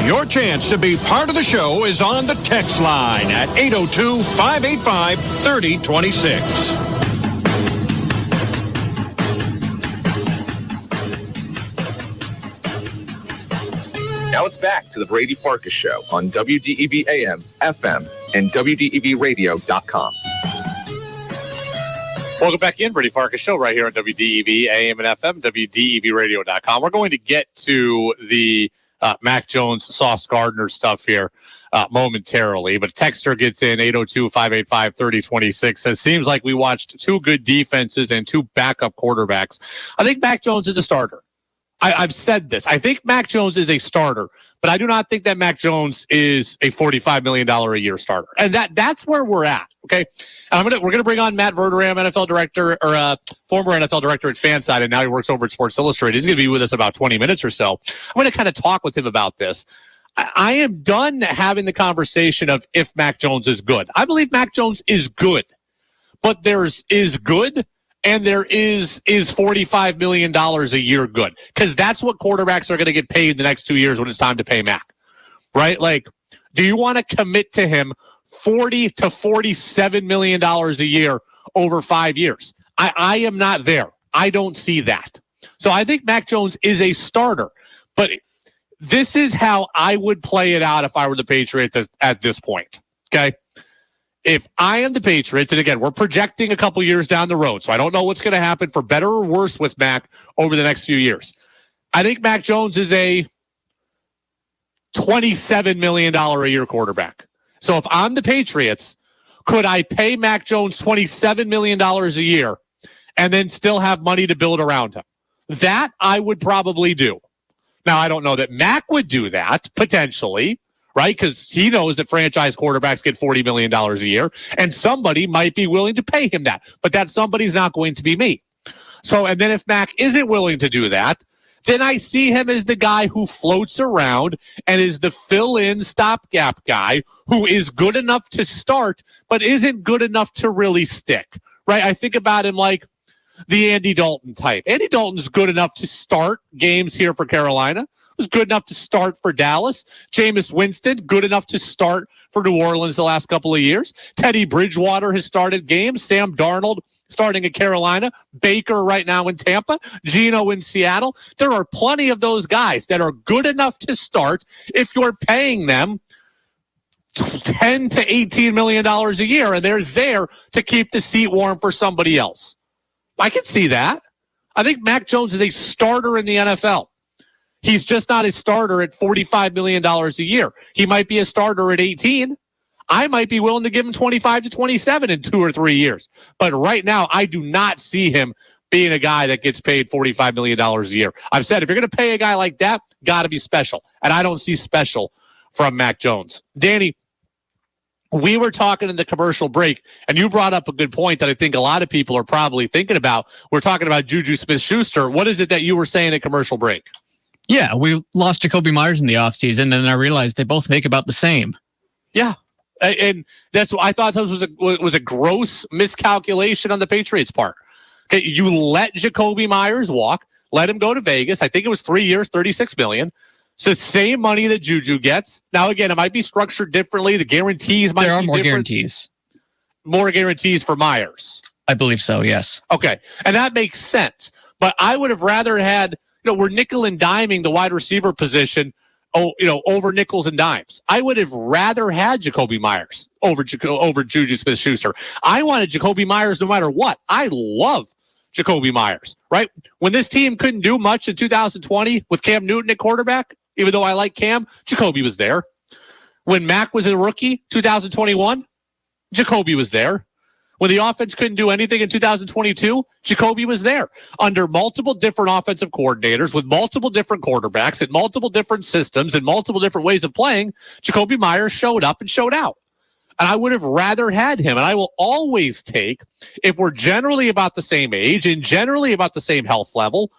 Your chance to be part of the show is on the text line at 802-585-3026. Now it's back to the Brady Farkas Show on WDEV AM, FM, and WDEVradio.com. Welcome back in, Brady Farkas Show, right here on WDEV AM and FM, WDEVradio.com. We're going to get to the Mac Jones, Sauce Gardner stuff here momentarily, but texter gets in 802-585-3026. Says, seems like we watched two good defenses and two backup quarterbacks. I think Mac Jones is a starter. I've said this. I think Mac Jones is a starter, but I do not think that Mac Jones is a $45 million a year starter. And that's where we're at. Okay. And we're going to bring on Matt Verderame, NFL director or former NFL director at Fanside. And now he works over at Sports Illustrated. He's going to be with us about 20 minutes or so. I'm going to kind of talk with him about this. I am done having the conversation of if Mac Jones is good. I believe Mac Jones is good, but there's is good. And there is $45 million a year good, because that's what quarterbacks are going to get paid the next 2 years when it's time to pay Mac, right? Like, do you want to commit to him $40 to $47 million a year over 5 years? I am not there. I don't see that. So I think Mac Jones is a starter, but this is how I would play it out if I were the Patriots at this point. Okay. If I am the Patriots, and again, we're projecting a couple years down the road, so I don't know what's going to happen for better or worse with Mac over the next few years. I think Mac Jones is a $27 million a year quarterback. So if I'm the Patriots, could I pay Mac Jones $27 million a year and then still have money to build around him? That I would probably do. Now, I don't know that Mac would do that, potentially, right? Because he knows that franchise quarterbacks get $40 million a year, and somebody might be willing to pay him that. But that somebody's not going to be me. So, and then if Mac isn't willing to do that, then I see him as the guy who floats around and is the fill-in stopgap guy who is good enough to start, but isn't good enough to really stick, right? I think about him like the Andy Dalton type. Andy Dalton's good enough to start games here for Carolina. Was good enough to start for Dallas. Jameis Winston, good enough to start for New Orleans the last couple of years. Teddy Bridgewater has started games. Sam Darnold starting at Carolina. Baker right now in Tampa. Geno in Seattle. There are plenty of those guys that are good enough to start if you're paying them $10 to $18 million a year, and they're there to keep the seat warm for somebody else. I can see that. I think Mac Jones is a starter in the NFL. He's just not a starter at $45 million a year. He might be a starter at 18. I might be willing to give him 25 to 27 in 2 or 3 years. But right now, I do not see him being a guy that gets paid $45 million a year. I've said, if you're going to pay a guy like that, got to be special. And I don't see special from Mac Jones. Danny, we were talking in the commercial break, and you brought up a good point that I think a lot of people are probably thinking about. We're talking about Juju Smith-Schuster. What is it that you were saying at commercial break? Yeah, we lost Jacoby Myers in the offseason, and then I realized they both make about the same. Yeah, and that's what I thought this was a gross miscalculation on the Patriots' part. Okay, you let Jacoby Myers walk, let him go to Vegas. I think it was 3 years, $36 million. It's the same money that Juju gets. Now, again, it might be structured differently. The guarantees might be different. There are more guarantees. More guarantees for Myers. I believe so, yes. Okay, and that makes sense. But I would have rather had, we're nickel and diming the wide receiver position, over nickels and dimes. I would have rather had Jacoby Myers over Juju Smith-Schuster. I wanted Jacoby Myers no matter what. I love Jacoby Myers, right? When this team couldn't do much in 2020 with Cam Newton at quarterback, even though I like Cam, Jacoby was there. When Mac was a rookie, 2021, Jacoby was there. When the offense couldn't do anything in 2022, Jacoby was there under multiple different offensive coordinators with multiple different quarterbacks and multiple different systems and multiple different ways of playing. Jacoby Myers showed up and showed out. And I would have rather had him. And I will always take, if we're generally about the same age and generally about the same health level,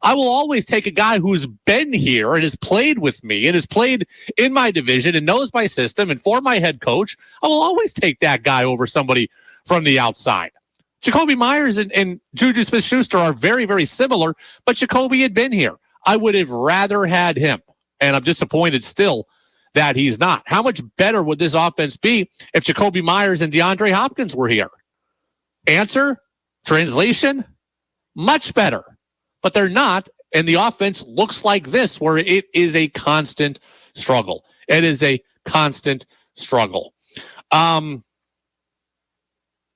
I will always take a guy who's been here and has played with me and has played in my division and knows my system and for my head coach. I will always take that guy over somebody from the outside. Jacoby Myers and Juju Smith-Schuster are very, very similar, but Jacoby had been here. I would have rather had him, and I'm disappointed still that he's not. How much better would this offense be if Jacoby Myers and DeAndre Hopkins were here? Answer, translation, much better. But they're not, and the offense looks like this, where it is a constant struggle. It is a constant struggle. All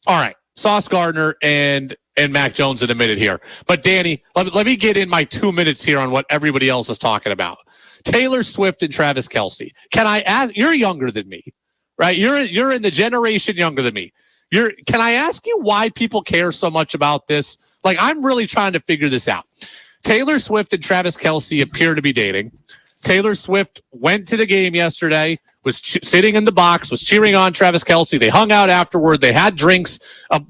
right, Sauce Gardner and Mac Jones in a minute here. But Danny, let me get in my 2 minutes here on what everybody else is talking about. Taylor Swift and Travis Kelce. Can I ask? You're younger than me, right? You're in the generation younger than me. Can I ask you why people care so much about this? Like, I'm really trying to figure this out. Taylor Swift and Travis Kelce appear to be dating. Taylor Swift went to the game yesterday, was sitting in the box, was cheering on Travis Kelce. They hung out afterward. They had drinks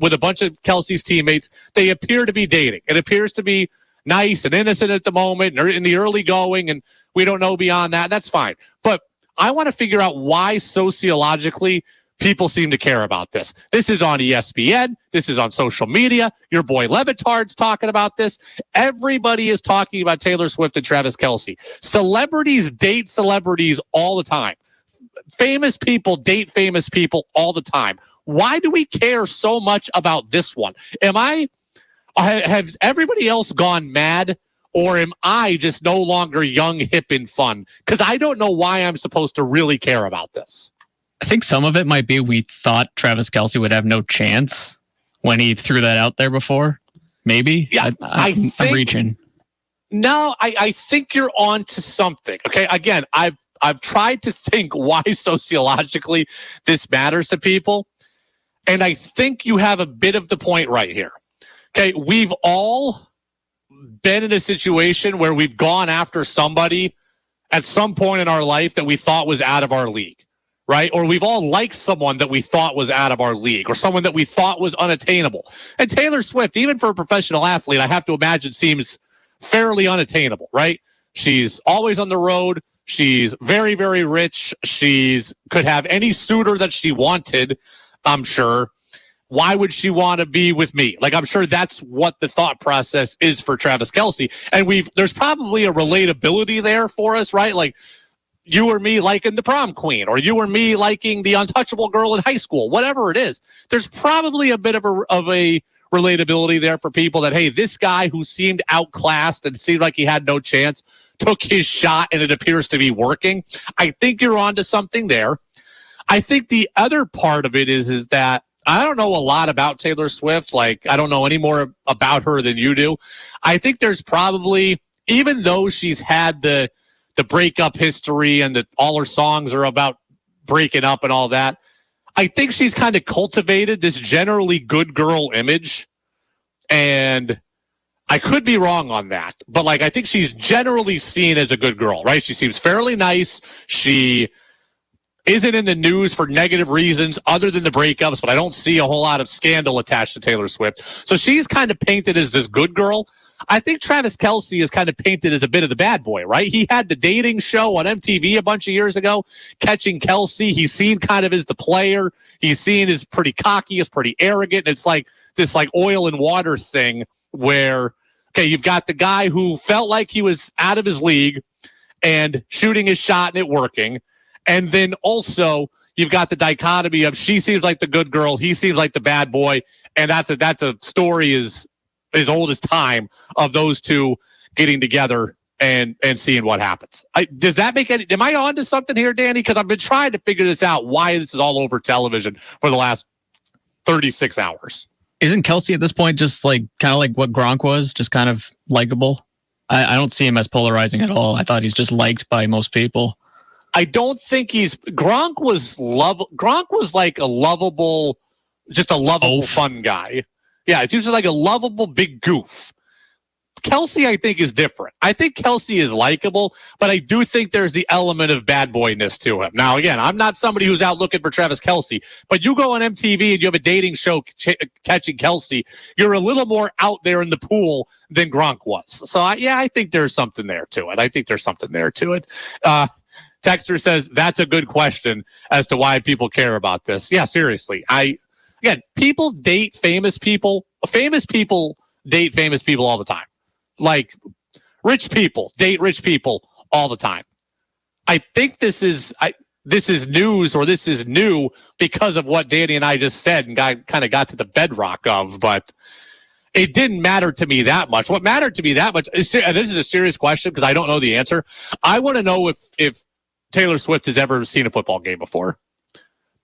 with a bunch of Kelce's teammates. They appear to be dating. It appears to be nice and innocent at the moment, or in the early going, and we don't know beyond that. That's fine. But I want to figure out why sociologically people seem to care about this. This is on ESPN. This is on social media. Your boy Levitard's talking about this. Everybody is talking about Taylor Swift and Travis Kelce. Celebrities date celebrities all the time. Famous people date famous people all the time. Why do we care so much about this one? Has everybody else gone mad, or am I just no longer young, hip, and fun? Because I don't know why I'm supposed to really care about this. I think some of it might be we thought Travis Kelce would have no chance when he threw that out there before. Maybe. Yeah, I'm reaching. No, I think you're on to something. Okay. Again, I've tried to think why sociologically this matters to people. And I think you have a bit of the point right here. Okay. We've all been in a situation where we've gone after somebody at some point in our life that we thought was out of our league. Right? Or we've all liked someone that we thought was out of our league, or someone that we thought was unattainable. And Taylor Swift, even for a professional athlete, I have to imagine seems fairly unattainable, right? She's always on the road. She's very, very rich. She's could have any suitor that she wanted, I'm sure. Why would she want to be with me? Like, I'm sure that's what the thought process is for Travis Kelce. And there's probably a relatability there for us, right? Like, you or me liking the prom queen, or you or me liking the untouchable girl in high school, whatever it is. There's probably a bit of a relatability there for people that, hey, this guy who seemed outclassed and seemed like he had no chance took his shot and it appears to be working. I think you're onto something there. I think the other part of it is that I don't know a lot about Taylor Swift. Like, I don't know any more about her than you do. I think there's probably, even though she's had the breakup history and that all her songs are about breaking up and all that, I think she's kind of cultivated this generally good girl image. And I could be wrong on that, but like, I think she's generally seen as a good girl, right? She seems fairly nice. She isn't in the news for negative reasons other than the breakups, but I don't see a whole lot of scandal attached to Taylor Swift. So she's kind of painted as this good girl. I think Travis Kelce is kind of painted as a bit of the bad boy, right? He had the dating show on MTV a bunch of years ago, Catching Kelce. He's seen kind of as the player. He's seen as pretty cocky, as pretty arrogant. It's like this like oil and water thing where, okay, you've got the guy who felt like he was out of his league and shooting his shot and it working. And then also you've got the dichotomy of she seems like the good girl, he seems like the bad boy. And that's a story as old as time of those two getting together and seeing what happens. Does that make any, am I on to something here, Danny? Because I've been trying to figure this out, why this is all over television for the last 36 hours. Isn't Kelce at this point just like kind of like what Gronk was, just kind of likable? I don't see him as polarizing at all. I thought he's just liked by most people. I don't think Gronk was like a lovable, just a lovable fun guy. Yeah, he was just like a lovable big goof. Kelsey, I think, is different. I think Kelsey is likable, but I do think there's the element of bad boyness to him. Now, again, I'm not somebody who's out looking for Travis Kelsey, but you go on MTV and you have a dating show catching Kelsey, you're a little more out there in the pool than Gronk was. So, I think there's something there to it. Texter says, that's a good question as to why people care about this. Yeah, seriously. People date famous people. Famous people date famous people all the time. Like rich people date rich people all the time. I think this is news, or this is new because of what Danny and I just said and kind of got to the bedrock of, but it didn't matter to me that much. What mattered to me that much is, and this is a serious question because I don't know the answer. I want to know if Taylor Swift has ever seen a football game before.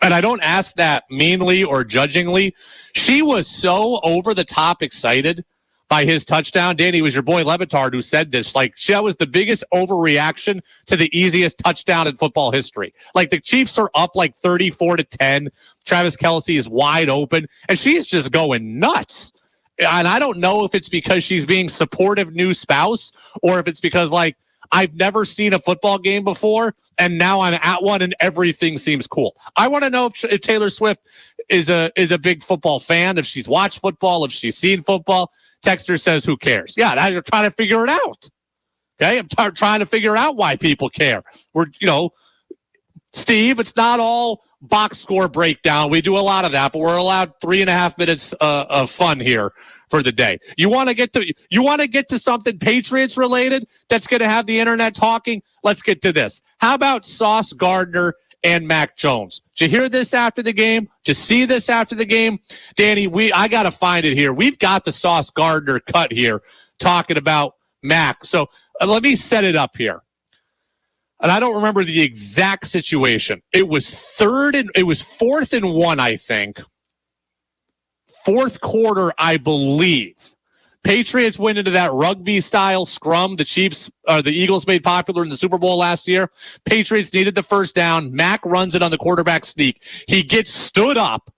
And I don't ask that meanly or judgingly. She was so over the top excited by his touchdown. Danny, it was your boy Levitard who said this. Like, that was the biggest overreaction to the easiest touchdown in football history. Like, the Chiefs are up like 34-10. Travis Kelsey is wide open, and she's just going nuts. And I don't know if it's because she's being supportive new spouse, or if it's because, like, I've never seen a football game before, and now I'm at one, and everything seems cool. I want to know if Taylor Swift is a big football fan, if she's watched football, if she's seen football. Texter says, who cares? Yeah, now you're trying to figure it out. Okay, I'm trying to figure out why people care. Steve, it's not all box score breakdown. We do a lot of that, but we're allowed 3.5 minutes of fun here for the day. You want to get to something Patriots related that's going to have the internet talking? Let's get to this. How about Sauce Gardner and Mac Jones? Did you hear this after the game? Did you see this after the game? Danny, I got to find it here. We've got the Sauce Gardner cut here talking about Mac. So let me set it up here. And I don't remember the exact situation. It was 4th and 1, I think. Fourth quarter, I believe. Patriots went into that rugby-style scrum the Eagles made popular in the Super Bowl last year. Patriots needed the first down. Mac runs it on the quarterback sneak. He gets stood up.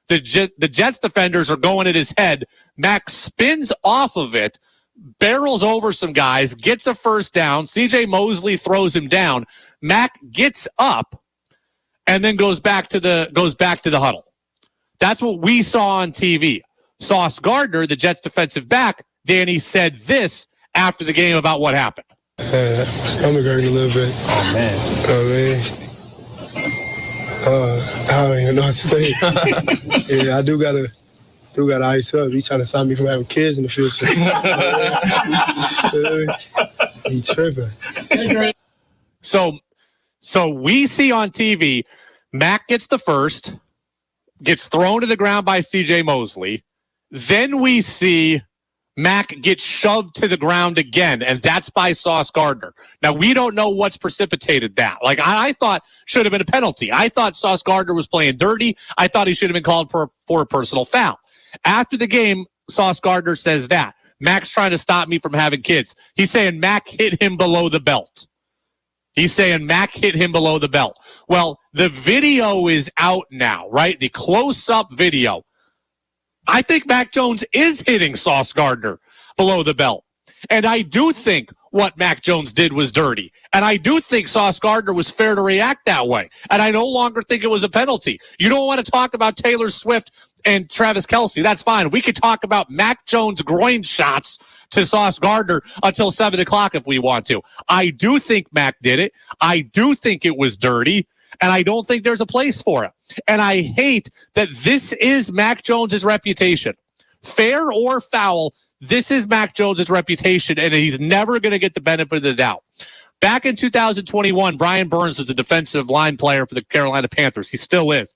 The Jets defenders are going at his head. Mac spins off of it, barrels over some guys, gets a first down. C.J. Mosley throws him down. Mac gets up and then goes back to the huddle. That's what we saw on TV. Sauce Gardner, the Jets defensive back, Danny said this after the game about what happened. Stomach hurting a little bit. Oh, man. I don't even know what to say. Yeah, I do gotta ice up. He's trying to stop me from having kids in the future. He tripping. So we see on TV, Mac gets the first, gets thrown to the ground by C.J. Mosley. Then we see Mac get shoved to the ground again, and that's by Sauce Gardner. Now, we don't know what's precipitated that. Like, I thought should have been a penalty. I thought Sauce Gardner was playing dirty. I thought he should have been called for a personal foul. After the game, Sauce Gardner says that. Mac's trying to stop me from having kids. He's saying Mac hit him below the belt. Well, the video is out now, right? The close-up video. I think Mac Jones is hitting Sauce Gardner below the belt. And I do think what Mac Jones did was dirty. And I do think Sauce Gardner was fair to react that way. And I no longer think it was a penalty. You don't want to talk about Taylor Swift and Travis Kelsey. That's fine. We could talk about Mac Jones' groin shots to Sauce Gardner until 7 o'clock if we want to. I do think Mac did it. I do think it was dirty. And I don't think there's a place for it. And I hate that this is Mac Jones' reputation. Fair or foul, this is Mac Jones' reputation, and he's never going to get the benefit of the doubt. Back in 2021, Brian Burns was a defensive line player for the Carolina Panthers. He still is.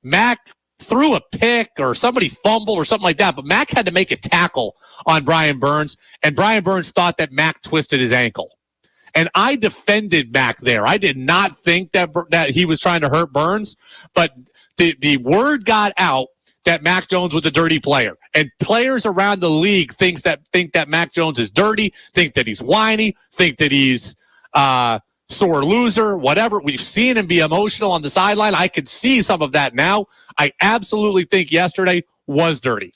Mac threw a pick or somebody fumbled or something like that, but Mac had to make a tackle on Brian Burns, and Brian Burns thought that Mac twisted his ankle. And I defended Mac there. I did not think that he was trying to hurt Burns, but the word got out that Mac Jones was a dirty player. And players around the league think that Mac Jones is dirty, think that he's whiny, think that he's sore loser, whatever. We've seen him be emotional on the sideline. I could see some of that now. I absolutely think yesterday was dirty.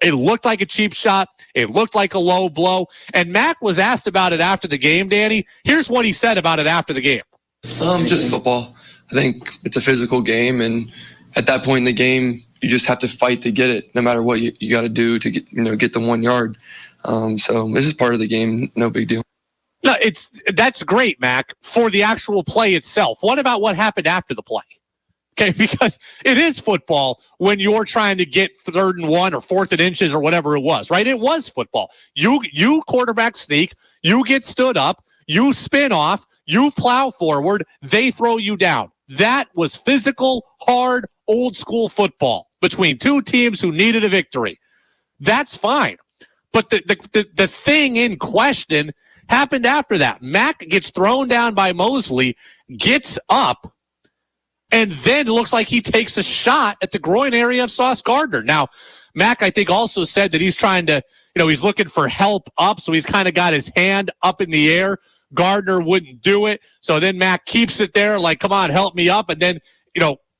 It looked like a cheap shot. It looked like a low blow. And Mac was asked about it after the game, Danny. Here's what he said about it after the game. Just football. I think it's a physical game, and at that point in the game, you just have to fight to get it, no matter what you got to do to get the 1 yard. So this is part of the game. No big deal. No, that's great, Mac, for the actual play itself. What about what happened after the play? Okay, because it is football when you're trying to get 3rd and 1 or 4th and inches or whatever it was, right? It was football. You quarterback sneak, you get stood up, you spin off, you plow forward, they throw you down. That was physical, hard, old school football between two teams who needed a victory. That's fine. But the thing in question happened after that. Mac gets thrown down by Mosley, gets up, and then it looks like he takes a shot at the groin area of Sauce Gardner. Now, Mac, I think, also said that he's trying to, he's looking for help up, so he's kind of got his hand up in the air. Gardner wouldn't do it, so then Mac keeps it there, like, come on, help me up, and then,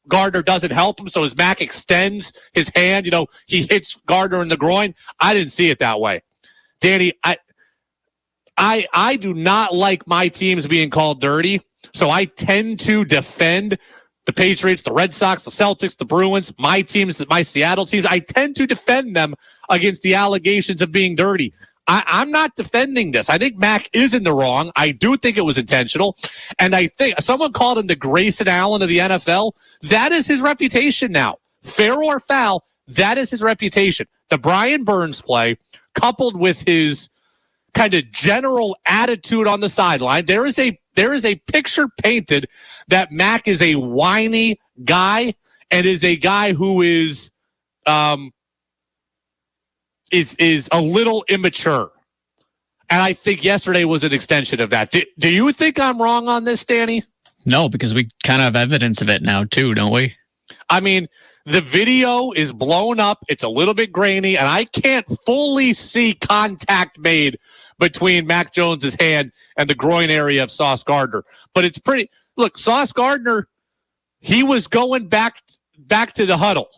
Gardner doesn't help him, so as Mac extends his hand, he hits Gardner in the groin. I didn't see it that way. Danny, I do not like my teams being called dirty, so I tend to defend the Patriots, the Red Sox, the Celtics, the Bruins, my teams, my Seattle teams. I tend to defend them against the allegations of being dirty. I'm not defending this. I think Mac is in the wrong. I do think it was intentional. And I think someone called him the Grayson Allen of the NFL. That is his reputation now. Fair or foul, that is his reputation. The Brian Burns play, coupled with his kind of general attitude on the sideline, there is a picture painted that Mac is a whiny guy and is a guy who is a little immature. And I think yesterday was an extension of that. Do you think I'm wrong on this, Danny? No, because we kind of have evidence of it now too, don't we? I mean, the video is blown up. It's a little bit grainy, and I can't fully see contact made between Mac Jones's hand and the groin area of Sauce Gardner. But it's pretty. Look, Sauce Gardner, he was going back to the huddle,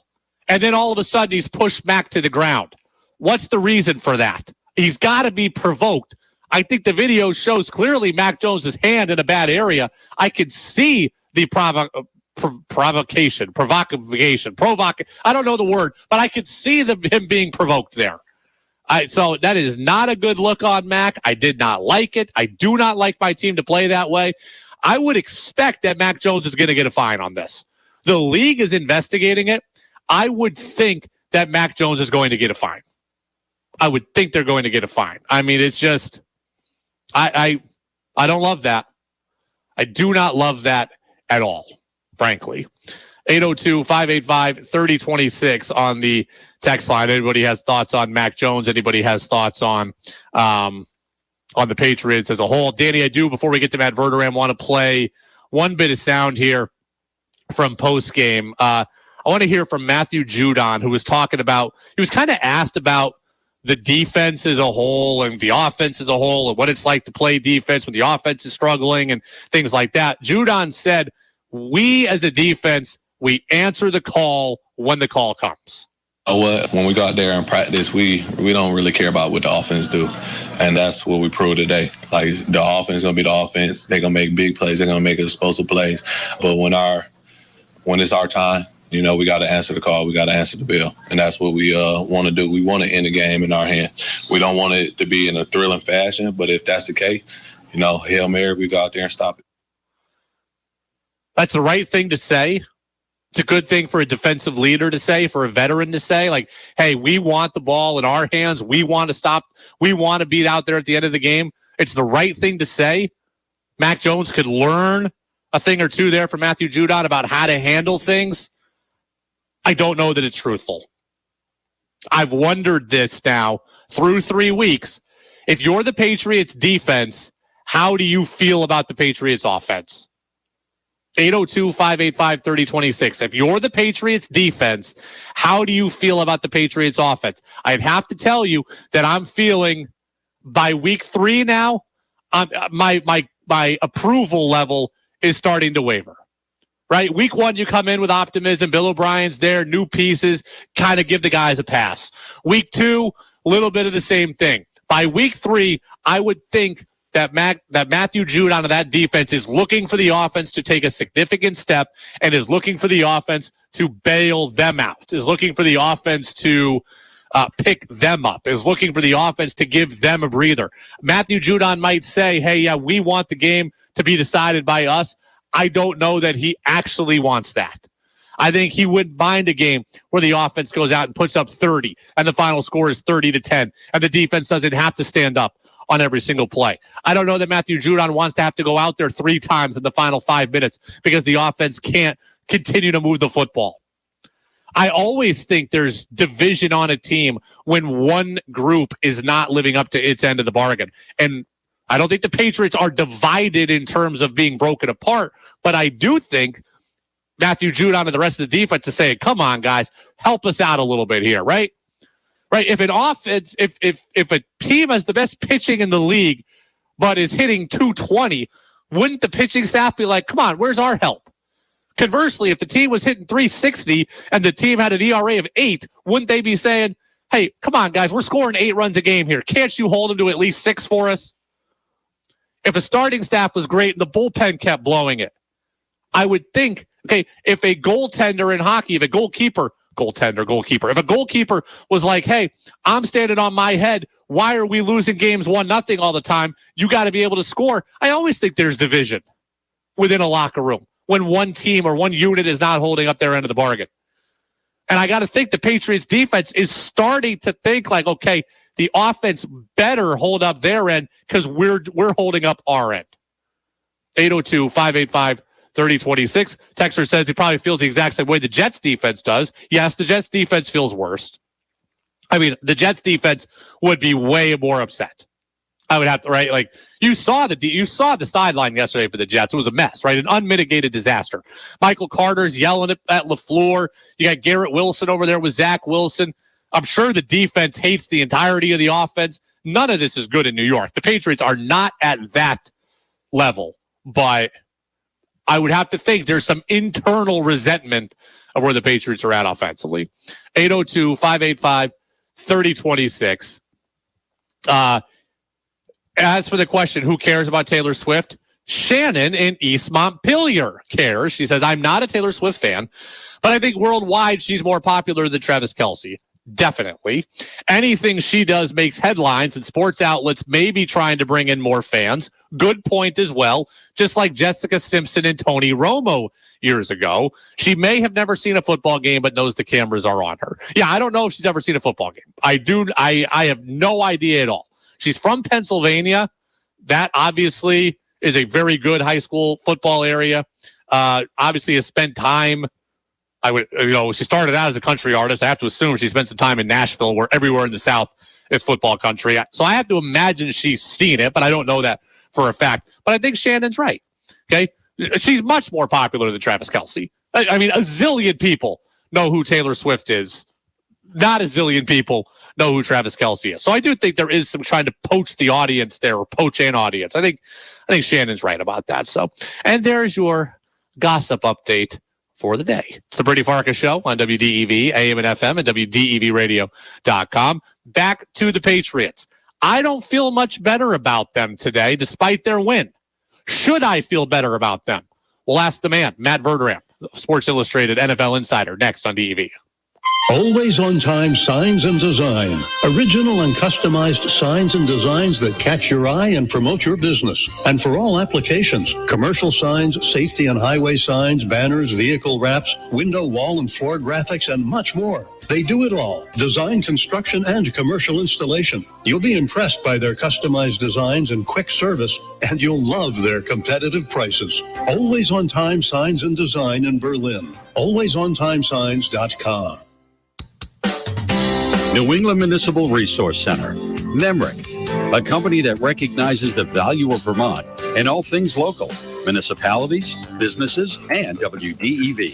and then all of a sudden he's pushed Mac to the ground. What's the reason for that? He's got to be provoked. I think the video shows clearly Mac Jones's hand in a bad area. I could see the provocation. I don't know the word, but I could see him being provoked there. So that is not a good look on Mac. I did not like it. I do not like my team to play that way. I would expect that Mac Jones is going to get a fine on this. The league is investigating it. I would think that Mac Jones is going to get a fine. I would think they're going to get a fine. I mean, it's just, I don't love that. I do not love that at all, frankly. 802-585-3026 on the text line. Anybody has thoughts on Mac Jones? Anybody has thoughts on the Patriots as a whole? Danny, I do, before we get to Matt Verderame, want to play one bit of sound here from postgame. I want to hear from Matthew Judon, who was talking about, he was kind of asked about the defense as a whole and the offense as a whole and what it's like to play defense when the offense is struggling and things like that. Judon said, we as a defense, we answer the call when the call comes. When we go out there and practice, we don't really care about what the offense do. And that's what we proved today. Like, the offense is going to be the offense. They're going to make big plays. They're going to make explosive plays. But when it's our time, we got to answer the call. We got to answer the bell. And that's what we want to do. We want to end the game in our hand. We don't want it to be in a thrilling fashion. But if that's the case, Hail Mary, we go out there and stop it. That's the right thing to say. It's a good thing for a defensive leader to say, for a veteran to say, like, hey, we want the ball in our hands. We want to stop. We want to be out there at the end of the game. It's the right thing to say. Mac Jones could learn a thing or two there from Matthew Judon about how to handle things. I don't know that it's truthful. I've wondered this now through 3 weeks. If you're the Patriots defense, how do you feel about the Patriots offense? 802-585-3026. If you're the Patriots defense, how do you feel about the Patriots offense? I'd have to tell you that I'm feeling by week 3 now, my approval level is starting to waver. right? Week 1, you come in with optimism. Bill O'Brien's there, new pieces, kind of give the guys a pass. Week 2, a little bit of the same thing. By week 3, I would think that Matthew Judon of that defense is looking for the offense to take a significant step and is looking for the offense to bail them out, is looking for the offense to pick them up, is looking for the offense to give them a breather. Matthew Judon might say, hey, yeah, we want the game to be decided by us. I don't know that he actually wants that. I think he wouldn't mind a game where the offense goes out and puts up 30 and the final score is 30-10 and the defense doesn't have to stand up on every single play. I don't know that Matthew Judon wants to have to go out there 3 times in the final 5 minutes because the offense can't continue to move the football. I always think there's division on a team when one group is not living up to its end of the bargain. And I don't think the Patriots are divided in terms of being broken apart, but I do think Matthew Judon and the rest of the defense is saying, come on, guys, help us out a little bit here, right? Right. If an offense, if a team has the best pitching in the league, but is hitting 220, wouldn't the pitching staff be like, come on, where's our help? Conversely, if the team was hitting 360 and the team had an ERA of 8, wouldn't they be saying, hey, come on, guys, we're scoring 8 runs a game here. Can't you hold them to at least 6 for us? If a starting staff was great and the bullpen kept blowing it, I would think, okay, if a goaltender in hockey, if a goalkeeper was like, hey, I'm standing on my head. Why are we losing games 1-0 all the time? You got to be able to score. I always think there's division within a locker room when one team or one unit is not holding up their end of the bargain. And I got to think the Patriots defense is starting to think like, okay, the offense better hold up their end because we're holding up our end. 802-585-3026. Texter says he probably feels the exact same way the Jets defense does. Yes, the Jets defense feels worse. I mean, the Jets defense would be way more upset. I would have to, right? Like you saw the sideline yesterday for the Jets. It was a mess, right? An unmitigated disaster. Michael Carter's yelling at LaFleur. You got Garrett Wilson over there with Zach Wilson. I'm sure the defense hates the entirety of the offense. None of this is good in New York. The Patriots are not at that level, but I would have to think there's some internal resentment of where the Patriots are at offensively. 802-585-3026. As for the question, who cares about Taylor Swift? Shannon in East Montpelier cares. She says, I'm not a Taylor Swift fan, but I think worldwide she's more popular than Travis Kelce. Definitely. Anything she does makes headlines, and sports outlets may be trying to bring in more fans. Good point as well. Just like Jessica Simpson and Tony Romo years ago. She may have never seen a football game, but knows the cameras are on her. Yeah, I don't know if she's ever seen a football game. I have no idea at all. She's from Pennsylvania. That obviously is a very good high school football area. Obviously has spent time. She started out as a country artist. I have to assume she spent some time in Nashville, where everywhere in the South is football country. So I have to imagine she's seen it, but I don't know that for a fact. But I think Shannon's right. Okay. She's much more popular than Travis Kelce. I mean, a zillion people know who Taylor Swift is. Not a zillion people know who Travis Kelce is. So I do think there is some trying to poach the audience there, or poach an audience. I think Shannon's right about that. So, and there's your gossip update for the day. It's the Brady Farkas Show on WDEV, AM and FM, and WDEVradio.com. Back to the Patriots. I don't feel much better about them today, despite their win. Should I feel better about them? We'll ask the man, Matt Verderame, Sports Illustrated NFL Insider, next on DEV. Always on time signs and design. Original and customized signs and designs that catch your eye and promote your business. And for all applications, commercial signs, safety and highway signs, banners, vehicle wraps, window, wall, and floor graphics, and much more. They do it all. Design, construction, and commercial installation. You'll be impressed by their customized designs and quick service, and you'll love their competitive prices. Always on time signs and design in Berlin. AlwaysOnTimeSigns.com. New England Municipal Resource Center, NEMRIC, a company that recognizes the value of Vermont and all things local, municipalities, businesses, and WDEV.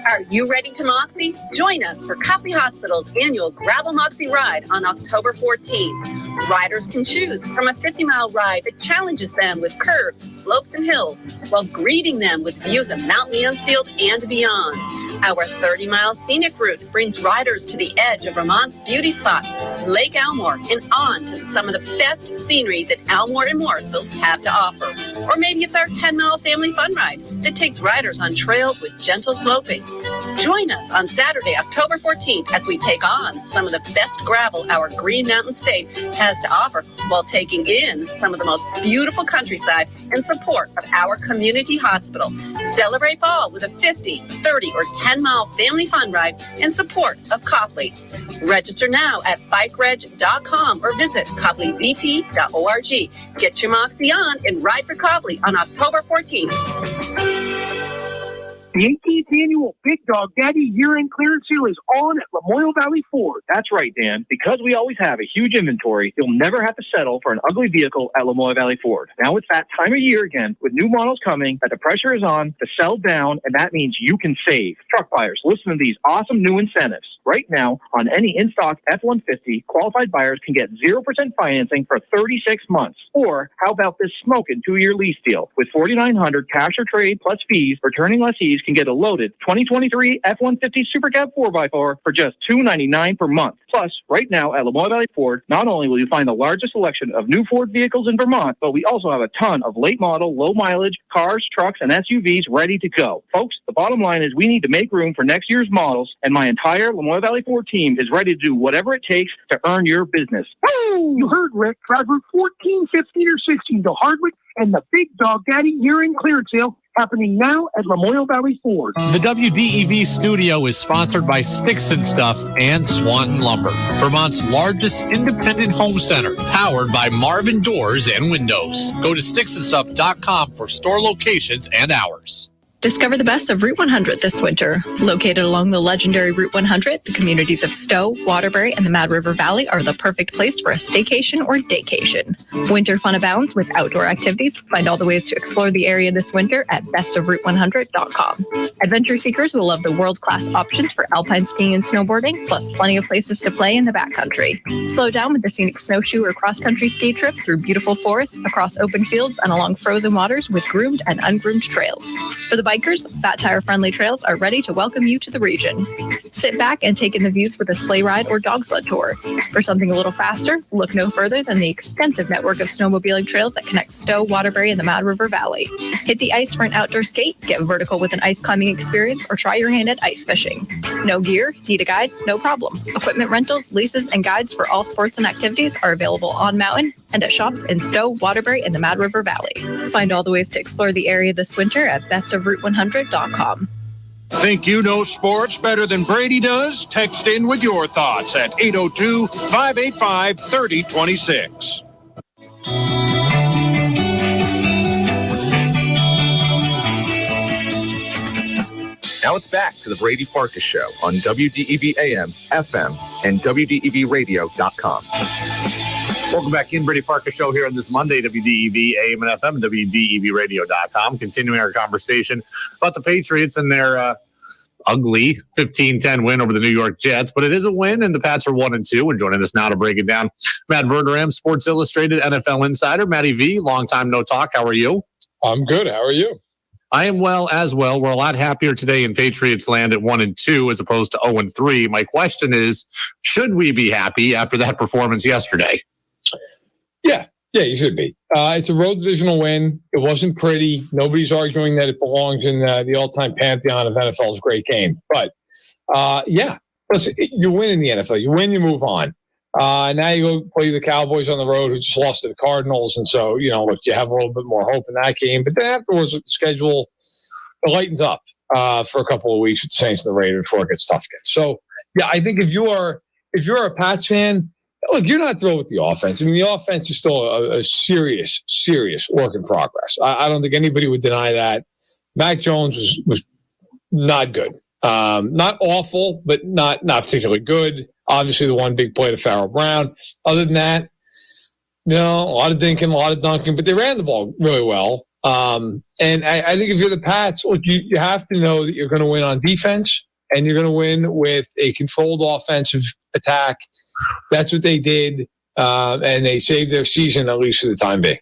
Are you ready to Moxie? Join us for Coffee Hospital's annual Gravel Moxie Ride on October 14th. Riders can choose from a 50-mile ride that challenges them with curves, slopes, and hills, while greeting them with views of Mount Mansfield and beyond. Our 30-mile scenic route brings riders to the edge of Vermont's beauty spot, Lake Elmore, and on to some of the best scenery that Elmore and Morrisville have to offer. Or maybe it's our 10-mile family fun ride that takes riders on trails with gentle sloping. Join us on Saturday, October 14th, as we take on some of the best gravel our Green Mountain State has to offer, while taking in some of the most beautiful countryside in support of our community hospital. Celebrate fall with a 50, 30, or 10-mile family fun ride in support of Copley. Register now at bikereg.com or visit copleyvt.org. Get your moxie on and ride for Copley on October 14th. The 18th annual Big Dog Daddy year-end clearance sale is on at Lamoille Valley Ford. That's right, Dan. Because we always have a huge inventory, you'll never have to settle for an ugly vehicle at Lamoille Valley Ford. Now it's that time of year again, with new models coming, that the pressure is on to sell down, and that means you can save. Truck buyers, listen to these awesome new incentives. Right now, on any in-stock F-150, qualified buyers can get 0% financing for 36 months. Or how about this smoking 2-year lease deal? With $4,900 cash or trade plus fees, returning lessees can get a loaded 2023 F-150 Super Cab 4x4 for just $299 per month. Plus, right now at Lamoille Valley Ford, not only will you find the largest selection of new Ford vehicles in Vermont, but we also have a ton of late model, low mileage cars, trucks, and SUVs ready to go. Folks, the bottom line is we need to make room for next year's models, and my entire Lamoille Valley Ford team is ready to do whatever it takes to earn your business. Woo! You heard Rick. Drive Route 14, 15, or 16 to Hardwick, and the Big Dog Daddy year-end clearance sale happening now at Lamoille Valley Ford. The WDEV studio is sponsored by Sticks and Stuff and Swanton Lumber, Vermont's largest independent home center, powered by Marvin Doors and Windows. Go to sticksandstuff.com for store locations and hours. Discover the best of Route 100 this winter. Located along the legendary Route 100, the communities of Stowe, Waterbury, and the Mad River Valley are the perfect place for a staycation or daycation. Winter fun abounds with outdoor activities. Find all the ways to explore the area this winter at bestofroute100.com. Adventure seekers will love the world-class options for alpine skiing and snowboarding, plus plenty of places to play in the backcountry. Slow down with the scenic snowshoe or cross-country ski trip through beautiful forests, across open fields, and along frozen waters with groomed and ungroomed trails. For the bikers, Fat Tire Friendly Trails are ready to welcome you to the region. Sit back and take in the views with a sleigh ride or dog sled tour. For something a little faster, look no further than the extensive network of snowmobiling trails that connect Stowe, Waterbury, and the Mad River Valley. Hit the ice for an outdoor skate, get vertical with an ice climbing experience, or try your hand at ice fishing. No gear? Need a guide? No problem. Equipment rentals, leases, and guides for all sports and activities are available on mountain and at shops in Stowe, Waterbury, and the Mad River Valley. Find all the ways to explore the area this winter at bestofroute100.com. Think you know sports better than Brady does? Text in with your thoughts at 802-585-3026. Now it's back to the Brady Farkas Show on WDEV AM, FM, and WDEVradio.com. Welcome back in, Brady Farkas Show here on this Monday, WDEV AM and FM, and WDEVradio.com. Continuing our conversation about the Patriots and their ugly 15-10 win over the New York Jets, but it is a win, and the Pats are 1-2. And joining us now to break it down, Matt Verderame, Sports Illustrated NFL insider. Matty V, long time no talk. How are you? I'm good. How are you? I am well as well. We're a lot happier today in Patriots land at 1-2 as opposed to 0-3. My question is, should we be happy after that performance yesterday? Yeah, you should be. It's a road divisional win. It wasn't pretty. Nobody's arguing that it belongs in the all-time pantheon of NFL's great game. But, listen, you win in the NFL. You win, you move on. Now you go play the Cowboys on the road, who just lost to the Cardinals. And so, you have a little bit more hope in that game. But then afterwards, the schedule lightens up for a couple of weeks with the Saints and the Raiders before it gets tough again. So, yeah, I think if you're a Pats fan, look, you're not thrilled with the offense. I mean, the offense is still a serious work in progress. I don't think anybody would deny that. Mac Jones was not good. Not awful, but not particularly good. Obviously, the one big play to Farrell Brown. Other than that, a lot of dinking, a lot of dunking, but they ran the ball really well. And I think if you're the Pats, look, you have to know that you're going to win on defense, and you're going to win with a controlled offensive attack. That's what they did. and they saved their season, at least for the time being.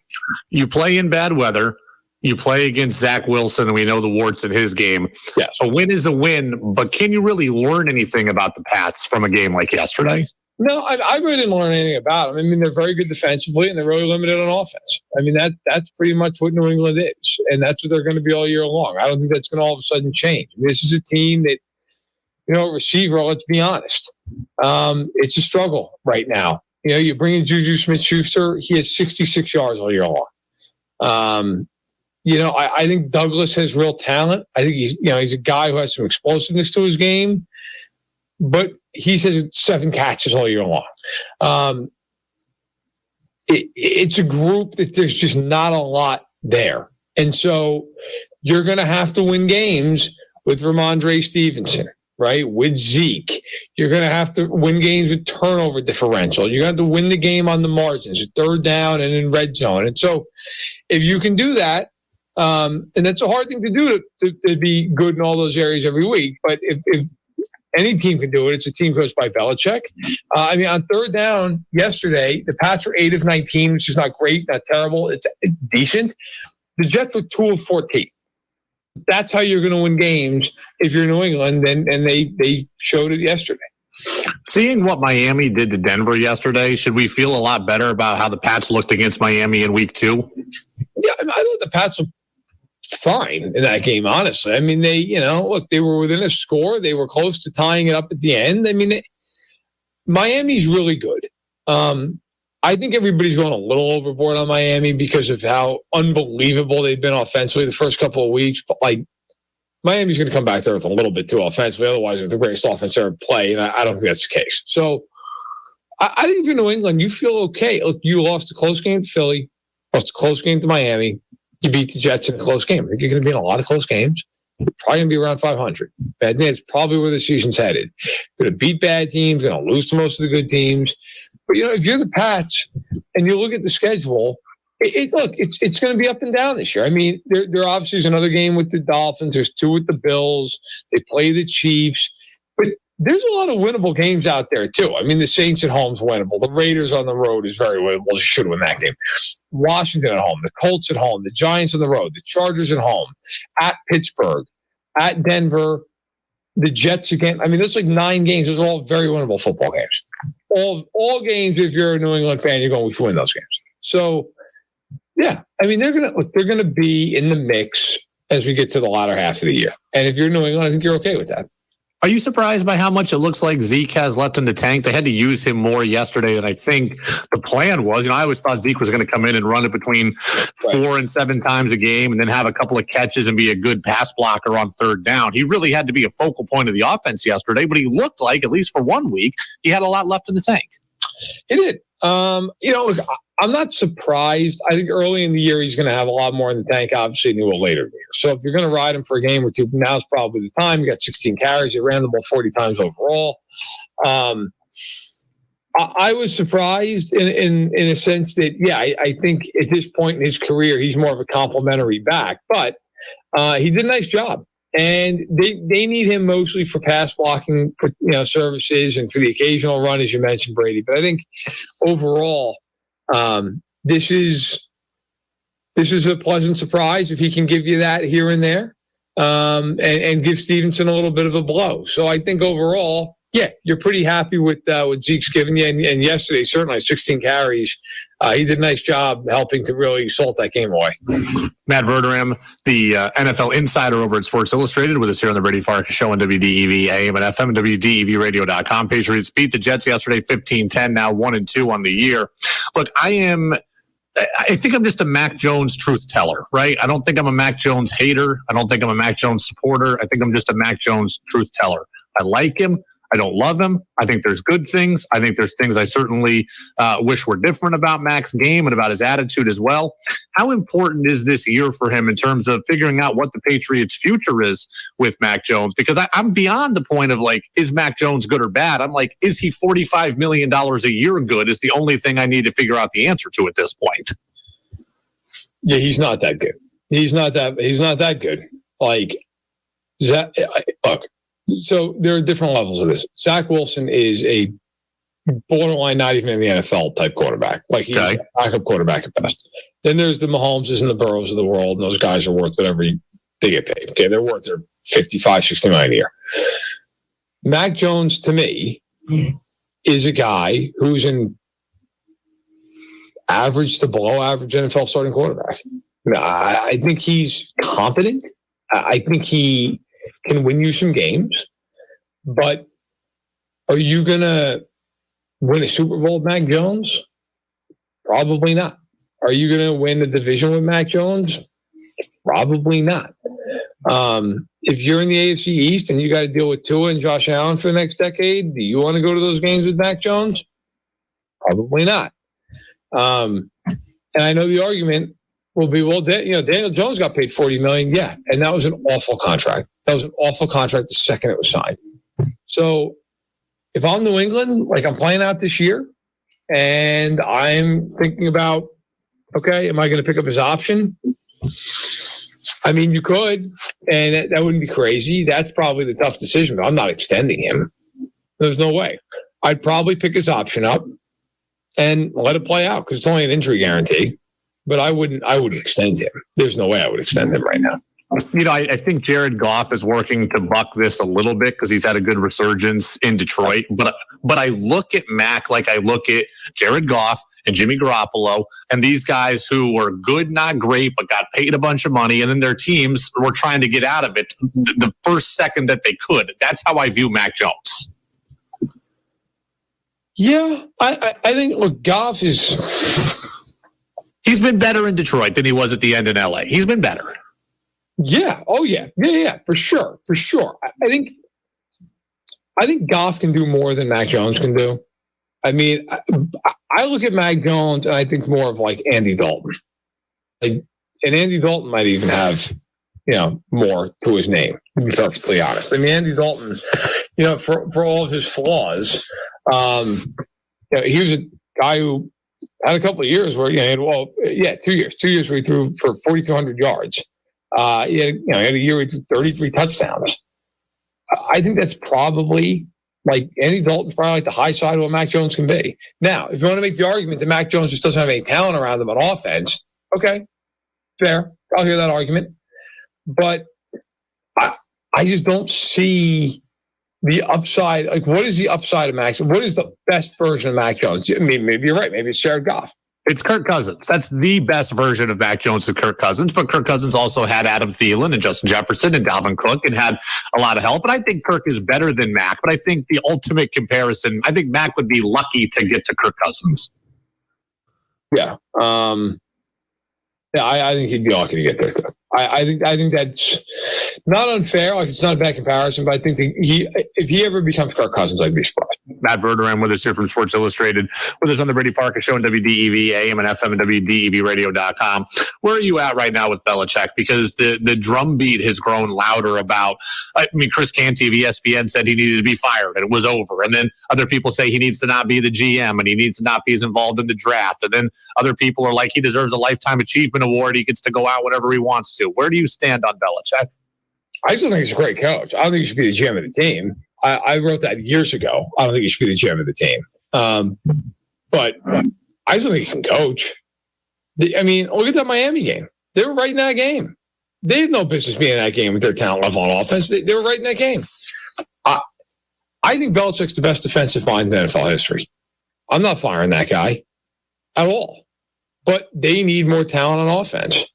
You play in bad weather. You play against Zach Wilson, and we know the warts in his game. Yes. A win is a win, but can you really learn anything about the Pats from a game like yesterday? No, I really didn't learn anything about them. I mean, they're very good defensively, and they're really limited on offense. I mean, that's pretty much what New England is, and that's what they're going to be all year long. I don't think that's going to all of a sudden change. I mean, this is a team that, receiver, let's be honest, it's a struggle right now. You bring in Juju Smith-Schuster, he has 66 yards all year long. I think Douglas has real talent. I think he's a guy who has some explosiveness to his game, but he says 7 catches all year long. It's a group that there's just not a lot there. And so you're going to have to win games with Ramondre Stevenson, right? With Zeke. You're going to have to win games with turnover differential. You're going to have to win the game on the margins, third down and in red zone. And so if you can do that, and that's a hard thing to do to be good in all those areas every week. But if any team can do it, it's a team coached by Belichick. On third down yesterday, the Pats were 8 of 19, which is not great, not terrible. It's decent. The Jets were 2 of 14. That's how you're going to win games if you're New England, and they showed it yesterday. Seeing what Miami did to Denver yesterday, should we feel a lot better about how the Pats looked against Miami in week 2? Yeah, I thought the Pats were fine in that game, honestly. I mean, they were within a score. They were close to tying it up at the end. I mean, Miami's really good. I think everybody's going a little overboard on Miami because of how unbelievable they've been offensively the first couple of weeks. But, Miami's going to come back to earth a little bit too offensively. Otherwise, they're the greatest offense ever play, and I don't think that's the case. So I think if you're New England, you feel okay. Look, you lost a close game to Philly, lost a close game to Miami. You beat the Jets in a close game. I think you're going to be in a lot of close games. You're probably going to be around 500. I think that's probably where the season's headed. You're going to beat bad teams, going to lose to most of the good teams. But, if you're the Pats and you look at the schedule, it's going to be up and down this year. I mean, there obviously is another game with the Dolphins. There's 2 with the Bills. They play the Chiefs. But there's a lot of winnable games out there, too. I mean, the Saints at home is winnable. The Raiders on the road is very winnable. You should win that game. Washington at home. The Colts at home. The Giants on the road. The Chargers at home. At Pittsburgh. At Denver. The Jets again. I mean, there's 9 games. Those are all very winnable football games. All games, if you're a New England fan, you're going to win those games. So, yeah, I mean, they're gonna be in the mix as we get to the latter half of the year. And if you're New England, I think you're okay with that. Are you surprised by how much it looks like Zeke has left in the tank? They had to use him more yesterday than I think the plan was. I always thought Zeke was going to come in and run it between 4 and 7 times a game and then have a couple of catches and be a good pass blocker on third down. He really had to be a focal point of the offense yesterday, but he looked like, at least for 1 week, he had a lot left in the tank. He did. Look, I'm not surprised. I think early in the year, he's going to have a lot more in the tank, obviously, than he will later in the year. So if you're going to ride him for a game or two, now's probably the time. You got 16 carries. You ran the ball 40 times overall. I was surprised in a sense that, I think at this point in his career, he's more of a complimentary back. But he did a nice job. And they need him mostly for pass blocking, services and for the occasional run, as you mentioned, Brady. But I think overall, this is a pleasant surprise if he can give you that here and there, and give Stevenson a little bit of a blow. So I think overall, you're pretty happy with what Zeke's given you. And yesterday, certainly 16 carries. He did a nice job helping to really salt that game away. Matt Verderame, the NFL insider over at Sports Illustrated, with us here on the Brady Farkas Show on WDEV AM and FM and WDEVradio.com. Patriots beat the Jets yesterday 15-10, now 1-2 on the year. Look, I think I'm just a Mac Jones truth teller, right? I don't think I'm a Mac Jones hater. I don't think I'm a Mac Jones supporter. I think I'm just a Mac Jones truth teller. I like him. I don't love him. I think there's good things. I think there's things I certainly wish were different about Mac's game and about his attitude as well. How important is this year for him in terms of figuring out what the Patriots' future is with Mac Jones? Because I'm beyond the point of is Mac Jones good or bad? I'm like, is he $45 million a year good is the only thing I need to figure out the answer to at this point. Yeah, he's not that good. He's not that good. Look. So there are different levels of this. Zach Wilson is a borderline not even in the NFL type quarterback. Like he's a backup quarterback at best. Then there's the Mahomeses and the Burrows of the world, and those guys are worth whatever they get paid. Okay, they're worth their $55-60 million a year. Mac Jones, to me, is a guy who's an average to below average NFL starting quarterback. I think he's competent. I think he can win you some games. But are you going to win a Super Bowl with Mac Jones? Probably not. Are you going to win the division with Mac Jones? Probably not. If you're in the AFC East and you got to deal with Tua and Josh Allen for the next decade, do you want to go to those games with Mac Jones? Probably not. And I know the argument will be, well, Daniel Jones got paid $40 million. Yeah, and that was an awful contract. That was an awful contract the second it was signed. So if I'm New England, like I'm playing out this year, and I'm thinking about, okay, am I going to pick up his option? I mean, you could, and that wouldn't be crazy. That's probably the tough decision, but I'm not extending him. There's no way. I'd probably pick his option up and let it play out because it's only an injury guarantee. But I wouldn't extend him. There's no way I would extend him right now. You know, I think Jared Goff is working to buck this a little bit because he's had a good resurgence in Detroit. But I look at Mac like I look at Jared Goff and Jimmy Garoppolo and these guys who were good, not great, but got paid a bunch of money. And then their teams were trying to get out of it the first second that they could. That's how I view Mac Jones. Yeah, I think, look, Goff is... He's been better in Detroit than he was at the end in LA. He's been better. Yeah. Oh, yeah. Yeah, for sure. For sure. I think Goff can do more than Mac Jones can do. I mean, I look at Mac Jones and I think more of like Andy Dalton. And Andy Dalton might even have, more to his name, to be perfectly honest. I mean, Andy Dalton, for all of his flaws, he was a guy who had a couple of years where, 2 years. 2 years where he threw for 4,200 yards. He had a year where he threw 33 touchdowns. I think that's probably like Andy Dalton's probably like the high side of what Mac Jones can be. Now, if you want to make the argument that Mac Jones just doesn't have any talent around him on offense, okay, fair. I'll hear that argument. But I just don't see the upside. Like, what is the upside of Mac? What is the best version of Mac Jones? I mean, maybe you're right. Maybe it's Jared Goff. It's Kirk Cousins. That's the best version of Mac Jones to Kirk Cousins. But Kirk Cousins also had Adam Thielen and Justin Jefferson and Dalvin Cook and had a lot of help. And I think Kirk is better than Mac. But I think the ultimate comparison, I think Mac would be lucky to get to Kirk Cousins. Yeah. I think he'd be lucky to get there. I think that's not unfair. Like, it's not a bad comparison, but I think if he ever becomes Kirk Cousins, I'd be surprised. Matt Verderame with us here from Sports Illustrated, with us on the Brady Farkas Show on WDEV AM and FM and WDEVradio.com. Where are you at right now with Belichick? Because the drumbeat has grown louder about, Chris Canty of ESPN said he needed to be fired and it was over. And then other people say he needs to not be the GM and he needs to not be as involved in the draft. And then other people are like, he deserves a Lifetime Achievement Award. He gets to go out whenever he wants to. Where do you stand on Belichick? I still think he's a great coach. I don't think he should be the GM of the team. I wrote that years ago. I don't think he should be the GM of the team. But I still think he can coach. Look at that Miami game. They were right in that game. They had no business being in that game with their talent level on offense. They were right in that game. I think Belichick's the best defensive mind in NFL history. I'm not firing that guy at all. But they need more talent on offense.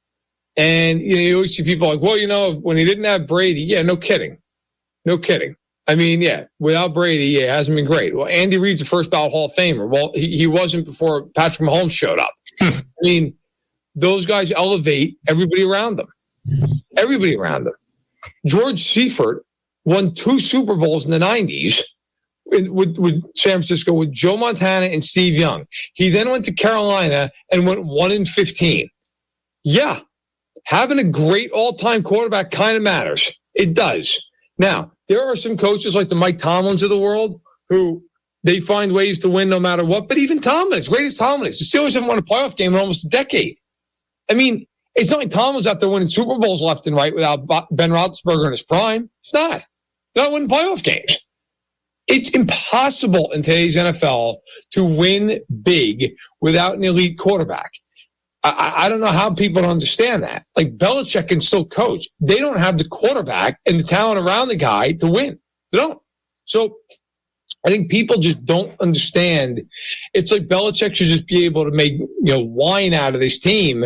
And you always see people like, well, when he didn't have Brady, yeah, no kidding. No kidding. I mean, yeah, without Brady, it hasn't been great. Well, Andy Reid's a first ballot Hall of Famer. Well, he wasn't before Patrick Mahomes showed up. I mean, those guys elevate everybody around them. Everybody around them. George Seifert won 2 Super Bowls in the 90s with San Francisco with Joe Montana and Steve Young. He then went to Carolina and went 1-15. Yeah, having a great all-time quarterback kind of matters. It does. Now, there are some coaches like the Mike Tomlins of the world who they find ways to win no matter what. But even Tomlin, as great as Tomlin is, the Steelers haven't won a playoff game in almost a decade. I mean, it's not like Tomlin's out there winning Super Bowls left and right without Ben Roethlisberger in his prime. It's not. They're not winning playoff games. It's impossible in today's NFL to win big without an elite quarterback. I don't know how people don't understand that. Like, Belichick can still coach. They don't have the quarterback and the talent around the guy to win. They don't. So I think people just don't understand. It's like Belichick should just be able to make, wine out of this team.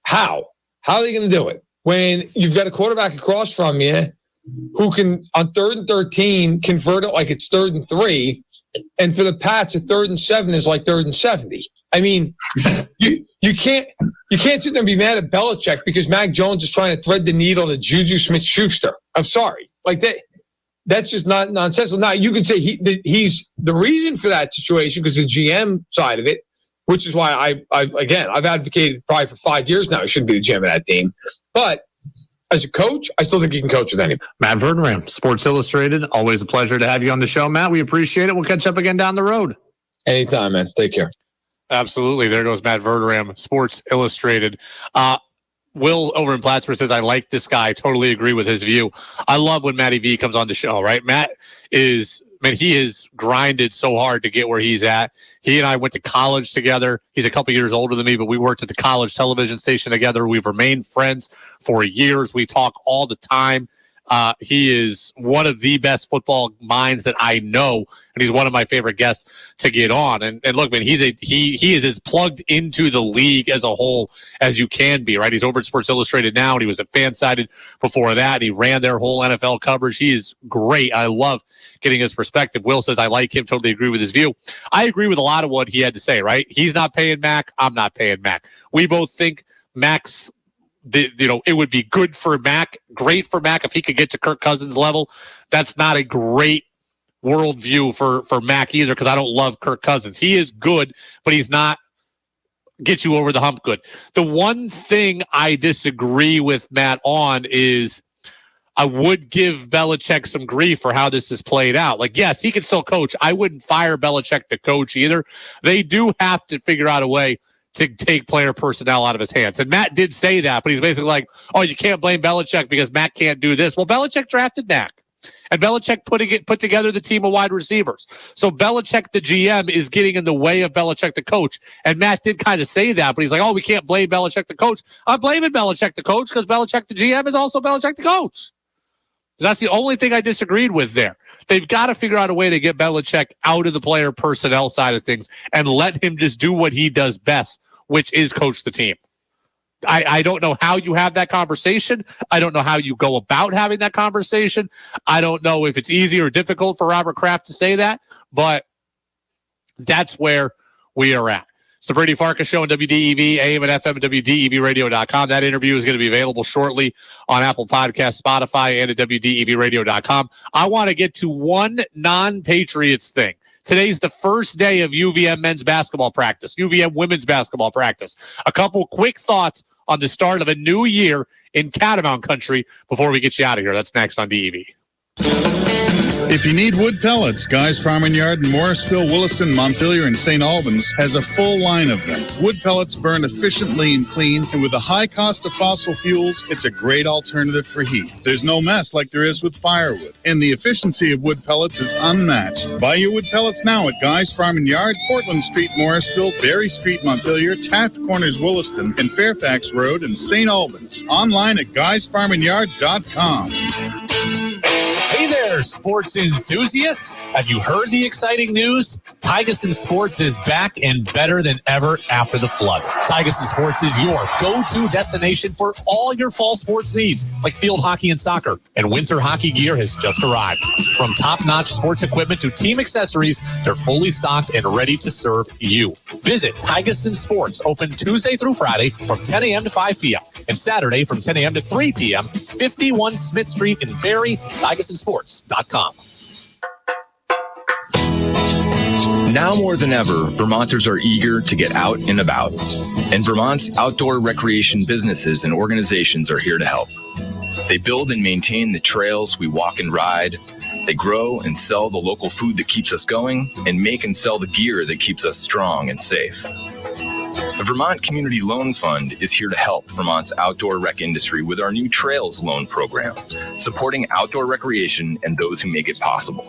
How? How are they going to do it? When you've got a quarterback across from you who can, on 3rd and 13, convert it like it's 3rd and 3, and for the Pats, a 3rd and 7 is like 3rd and 70. I mean, you can't sit there and be mad at Belichick because Mac Jones is trying to thread the needle to Juju Smith-Schuster. I'm sorry. Like, that's just not nonsensical. Now, you can say he's the reason for that situation because the GM side of it, which is why I've advocated probably for 5 years now he shouldn't be the GM of that team. But as a coach, I still think he can coach with anybody. Matt Verderame, Sports Illustrated. Always a pleasure to have you on the show, Matt. We appreciate it. We'll catch up again down the road. Anytime, man. Take care. Absolutely. There goes Matt Verderame, Sports Illustrated. Will over in Plattsburgh says, I like this guy. Totally agree with his view. I love when Matty V comes on the show, right? Matt he has grinded so hard to get where he's at. He and I went to college together. He's a couple years older than me, but we worked at the college television station together. We've remained friends for years. We talk all the time. He is one of the best football minds that I know, and he's one of my favorite guests to get on. And look, man, he is as plugged into the league as a whole as you can be, right? He's over at Sports Illustrated now, and he was at Fansided before that, and he ran their whole NFL coverage. He is great. I love getting his perspective. Will says, I like him, totally agree with his view. I agree with a lot of what he had to say, right? He's not paying Mac. I'm not paying Mac. We both think Mac's it would be good for Mac, great for Mac if he could get to Kirk Cousins level. That's not a great worldview for Mac either, because I don't love Kirk Cousins. He is good, but he's not get you over the hump good. The one thing I disagree with Matt on is I would give Belichick some grief for how this is played out. Like, yes, he can still coach. I wouldn't fire Belichick to coach either. They do have to figure out a way to take player personnel out of his hands. And Matt did say that, but he's basically like, oh, you can't blame Belichick because Matt can't do this. Well, Belichick drafted Mac, and Belichick put together the team of wide receivers. So Belichick, the GM, is getting in the way of Belichick, the coach. And Matt did kind of say that, but he's like, oh, we can't blame Belichick, the coach. I'm blaming Belichick, the coach, because Belichick, the GM, is also Belichick, the coach. That's the only thing I disagreed with there. They've got to figure out a way to get Belichick out of the player personnel side of things and let him just do what he does best, which is coach the team. I don't know how you have that conversation. I don't know how you go about having that conversation. I don't know if it's easy or difficult for Robert Kraft to say that, but that's where we are at. It's the Brady Farkas Show on WDEV, AM and FM, and WDEVradio.com. That interview is going to be available shortly on Apple Podcasts, Spotify, and at WDEVradio.com. I want to get to one non-Patriots thing. Today's the first day of UVM men's basketball practice, UVM women's basketball practice. A couple quick thoughts on the start of a new year in Catamount country before we get you out of here. That's next on DEV. If you need wood pellets, Guy's Farm and Yard in Morrisville, Williston, Montpelier, and St. Albans has a full line of them. Wood pellets burn efficiently and clean, and with the high cost of fossil fuels, it's a great alternative for heat. There's no mess like there is with firewood, and the efficiency of wood pellets is unmatched. Buy your wood pellets now at Guy's Farm and Yard, Portland Street, Morrisville, Berry Street, Montpelier, Taft Corners, Williston, and Fairfax Road in St. Albans. Online at guysfarmandYard.com. Hey there, sports enthusiasts. Have you heard the exciting news? Tygason Sports is back and better than ever after the flood. Tygason Sports is your go-to destination for all your fall sports needs, like field hockey and soccer. And winter hockey gear has just arrived. From top-notch sports equipment to team accessories, they're fully stocked and ready to serve you. Visit Tygason Sports, open Tuesday through Friday from 10 a.m. to 5 p.m. and Saturday from 10 a.m. to 3 p.m., 51 Smith Street in Barrie, TygasonSports.com. Now more than ever, Vermonters are eager to get out and about. And Vermont's outdoor recreation businesses and organizations are here to help. They build and maintain the trails we walk and ride. They grow and sell the local food that keeps us going and make and sell the gear that keeps us strong and safe. The Vermont Community Loan Fund is here to help Vermont's outdoor rec industry with our new Trails Loan Program, supporting outdoor recreation and those who make it possible.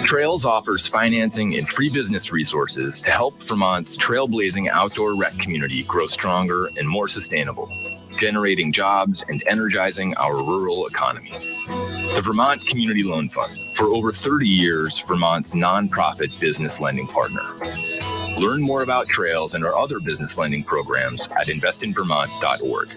Trails offers financing and free business resources to help Vermont's trailblazing outdoor rec community grow stronger and more sustainable, generating jobs and energizing our rural economy. The Vermont Community Loan Fund, for over 30 years, Vermont's nonprofit business lending partner. Learn more about Trails and our other business lending programs at investinvermont.org.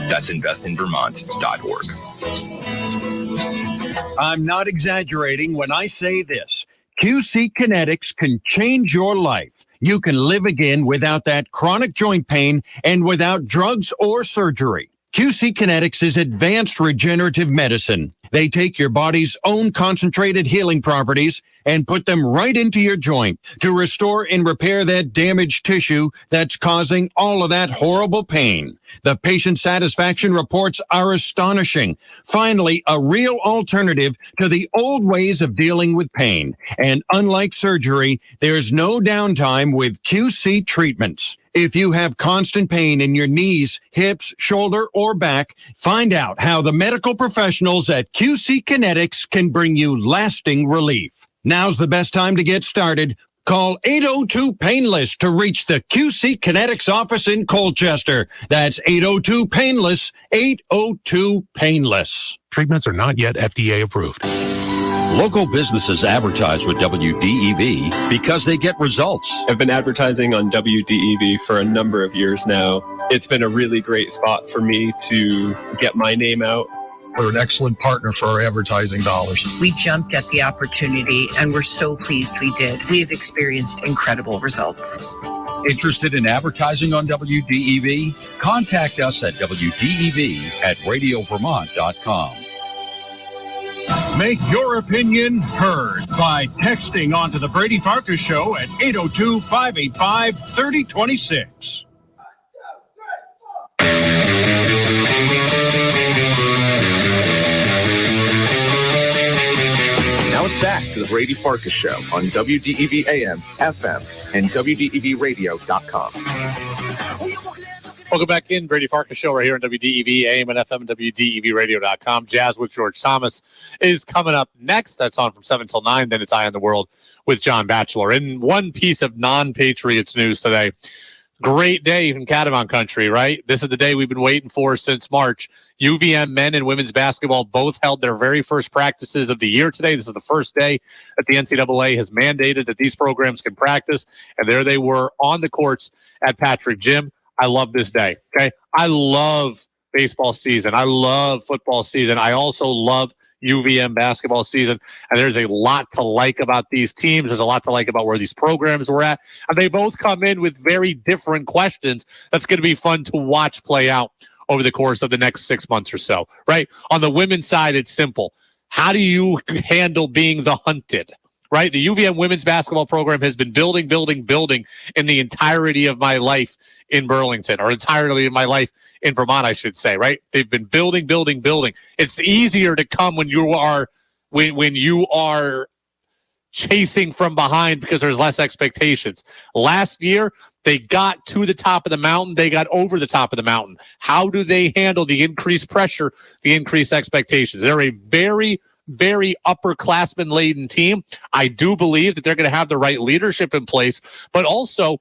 That's investinvermont.org. I'm not exaggerating when I say this. QC Kinetics can change your life. You can live again without that chronic joint pain and without drugs or surgery. QC Kinetics is advanced regenerative medicine. They take your body's own concentrated healing properties and put them right into your joint to restore and repair that damaged tissue that's causing all of that horrible pain. The patient satisfaction reports are astonishing. Finally, a real alternative to the old ways of dealing with pain. And unlike surgery, there's no downtime with QC treatments. If you have constant pain in your knees, hips, shoulder, or back, find out how the medical professionals at QC Kinetics can bring you lasting relief. Now's the best time to get started. Call 802-PAINLESS to reach the QC Kinetics office in Colchester. That's 802-PAINLESS, 802-PAINLESS. Treatments are not yet FDA approved. Local businesses advertise with WDEV because they get results. I've been advertising on WDEV for a number of years now. It's been a really great spot for me to get my name out. We're an excellent partner for our advertising dollars. We jumped at the opportunity and we're so pleased we did. We have experienced incredible results. Interested in advertising on WDEV? Contact us at WDEV@radiovermont.com. Make your opinion heard by texting onto the Brady Farkas Show at 802-585-3026. Now it's back to the Brady Farkas Show on WDEV AM, FM, and WDEVradio.com. Welcome back in. Brady Farkas Show right here on WDEV AM and FM and WDEVradio.com. Jazz with George Thomas is coming up next. That's on from 7 till 9. Then it's Eye on the World with John Batchelor. And one piece of non-Patriots news today. Great day in Catamount country, right? This is the day we've been waiting for since March. UVM men and women's basketball both held their very first practices of the year today. This is the first day that the NCAA has mandated that these programs can practice. And there they were on the courts at Patrick Gym. I love this day, okay? I love baseball season. I love football season. I also love UVM basketball season. And there's a lot to like about these teams. There's a lot to like about where these programs were at. And they both come in with very different questions. That's going to be fun to watch play out over the course of the next 6 months or so, right? On the women's side, it's simple. How do you handle being the hunted? Right? The UVM women's basketball program has been building in the entirety of my life in Burlington, or entirely of my life in Vermont, I should say, right? They've been building. It's easier to come when you are chasing from behind because there's less expectations. Last year, they got to the top of the mountain. They got over the top of the mountain. How do they handle the increased pressure, the increased expectations? They're a very upperclassman laden team. I do believe that they're going to have the right leadership in place, but also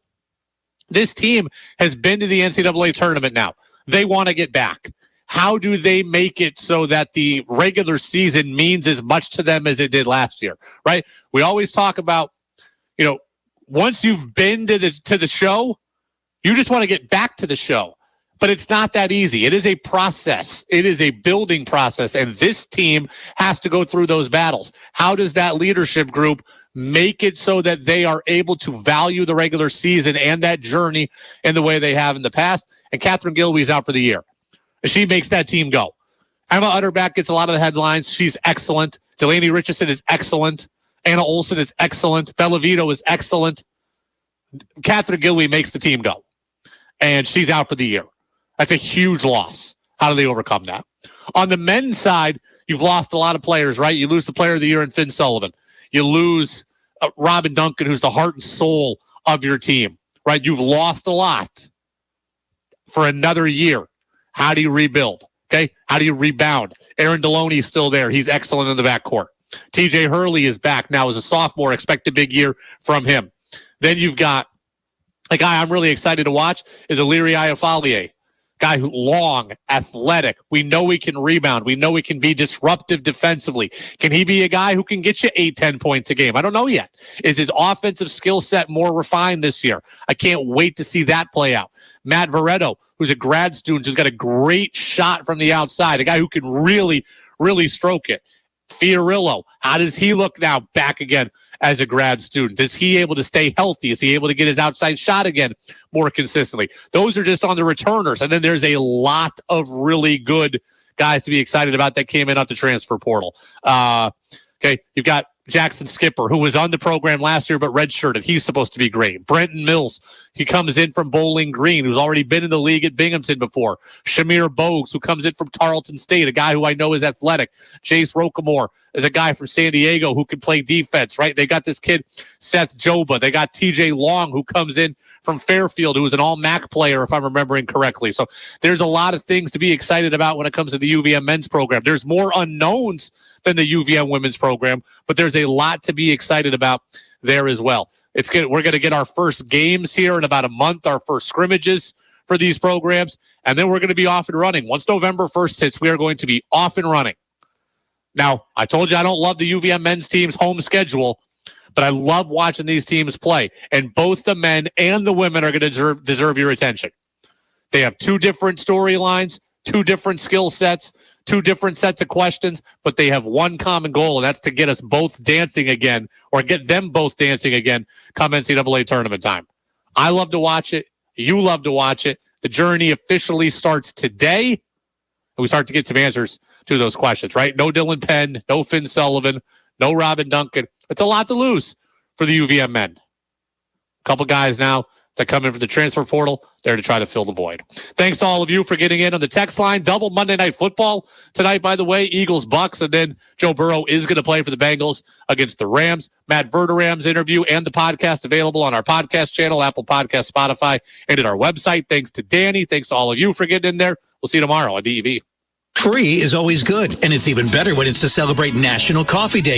this team has been to the NCAA tournament now. They want to get back. How do they make it so that the regular season means as much to them as it did last year, right? We always talk about, once you've been to the show, you just want to get back to the show. But it's not that easy. It is a process. It is a building process. And this team has to go through those battles. How does that leadership group make it so that they are able to value the regular season and that journey in the way they have in the past? And Catherine Gilby's out for the year. She makes that team go. Emma Utterback gets a lot of the headlines. She's excellent. Delaney Richardson is excellent. Anna Olson is excellent. Bella Vito is excellent. Catherine Gilby makes the team go. And she's out for the year. That's a huge loss. How do they overcome that? On the men's side, you've lost a lot of players, right? You lose the player of the year in Finn Sullivan. You lose Robin Duncan, who's the heart and soul of your team, right? You've lost a lot for another year. How do you rebuild? Okay. How do you rebound? Aaron Deloney's still there. He's excellent in the backcourt. TJ Hurley is back now as a sophomore. Expect a big year from him. Then you've got a guy I'm really excited to watch is Iliri Iafalele. Guy who long, athletic. We know he can rebound. We know he can be disruptive defensively. Can he be a guy who can get you 8-10 points a game? I don't know yet. Is his offensive skill set more refined this year? I can't wait to see that play out. Matt Verderame, who's a grad student, who's got a great shot from the outside, a guy who can really, really stroke it. Fiorillo, how does he look now back again as a grad student? Is he able to stay healthy? Is he able to get his outside shot again more consistently? Those are just on the returners. And then there's a lot of really good guys to be excited about that came in off the transfer portal. Okay, you've got Jackson Skipper, who was on the program last year but redshirted. He's supposed to be great. Brenton Mills, he comes in from Bowling Green, who's already been in the league at Binghamton before. Shamir Bogues, who comes in from Tarleton State, a guy who I know is athletic. Jace Rocamore is a guy from San Diego who can play defense, right? They got this kid, Seth Joba. They got TJ Long, who comes in from Fairfield, who was an all-MAC player, if I'm remembering correctly. So there's a lot of things to be excited about when it comes to the UVM men's program. There's more unknowns than the UVM women's program, but there's a lot to be excited about there as well. It's good. We're going to get our first games here in about a month, our first scrimmages for these programs, and then we're going to be off and running. Once November 1st hits, we are going to be off and running. Now, I told you I don't love the UVM men's team's home schedule, but I love watching these teams play, and both the men and the women are going to deserve your attention. They have two different storylines, two different skill sets, two different sets of questions, but they have one common goal, and that's to get us both dancing again, or get them both dancing again come NCAA tournament time. I love to watch it. You love to watch it. The journey officially starts today, and we start to get some answers to those questions, right? No Dylan Penn, no Finn Sullivan, no Robin Duncan. It's a lot to lose for the UVM men. A couple guys now that come in for the transfer portal, there to try to fill the void. Thanks to all of you for getting in on the text line. Double Monday Night Football tonight, by the way. Eagles, Bucks, and then Joe Burrow is going to play for the Bengals against the Rams. Matt Verderame's interview and the podcast available on our podcast channel, Apple Podcasts, Spotify, and at our website. Thanks to Danny. Thanks to all of you for getting in there. We'll see you tomorrow on DEV. Free is always good, and it's even better when it's to celebrate National Coffee Day.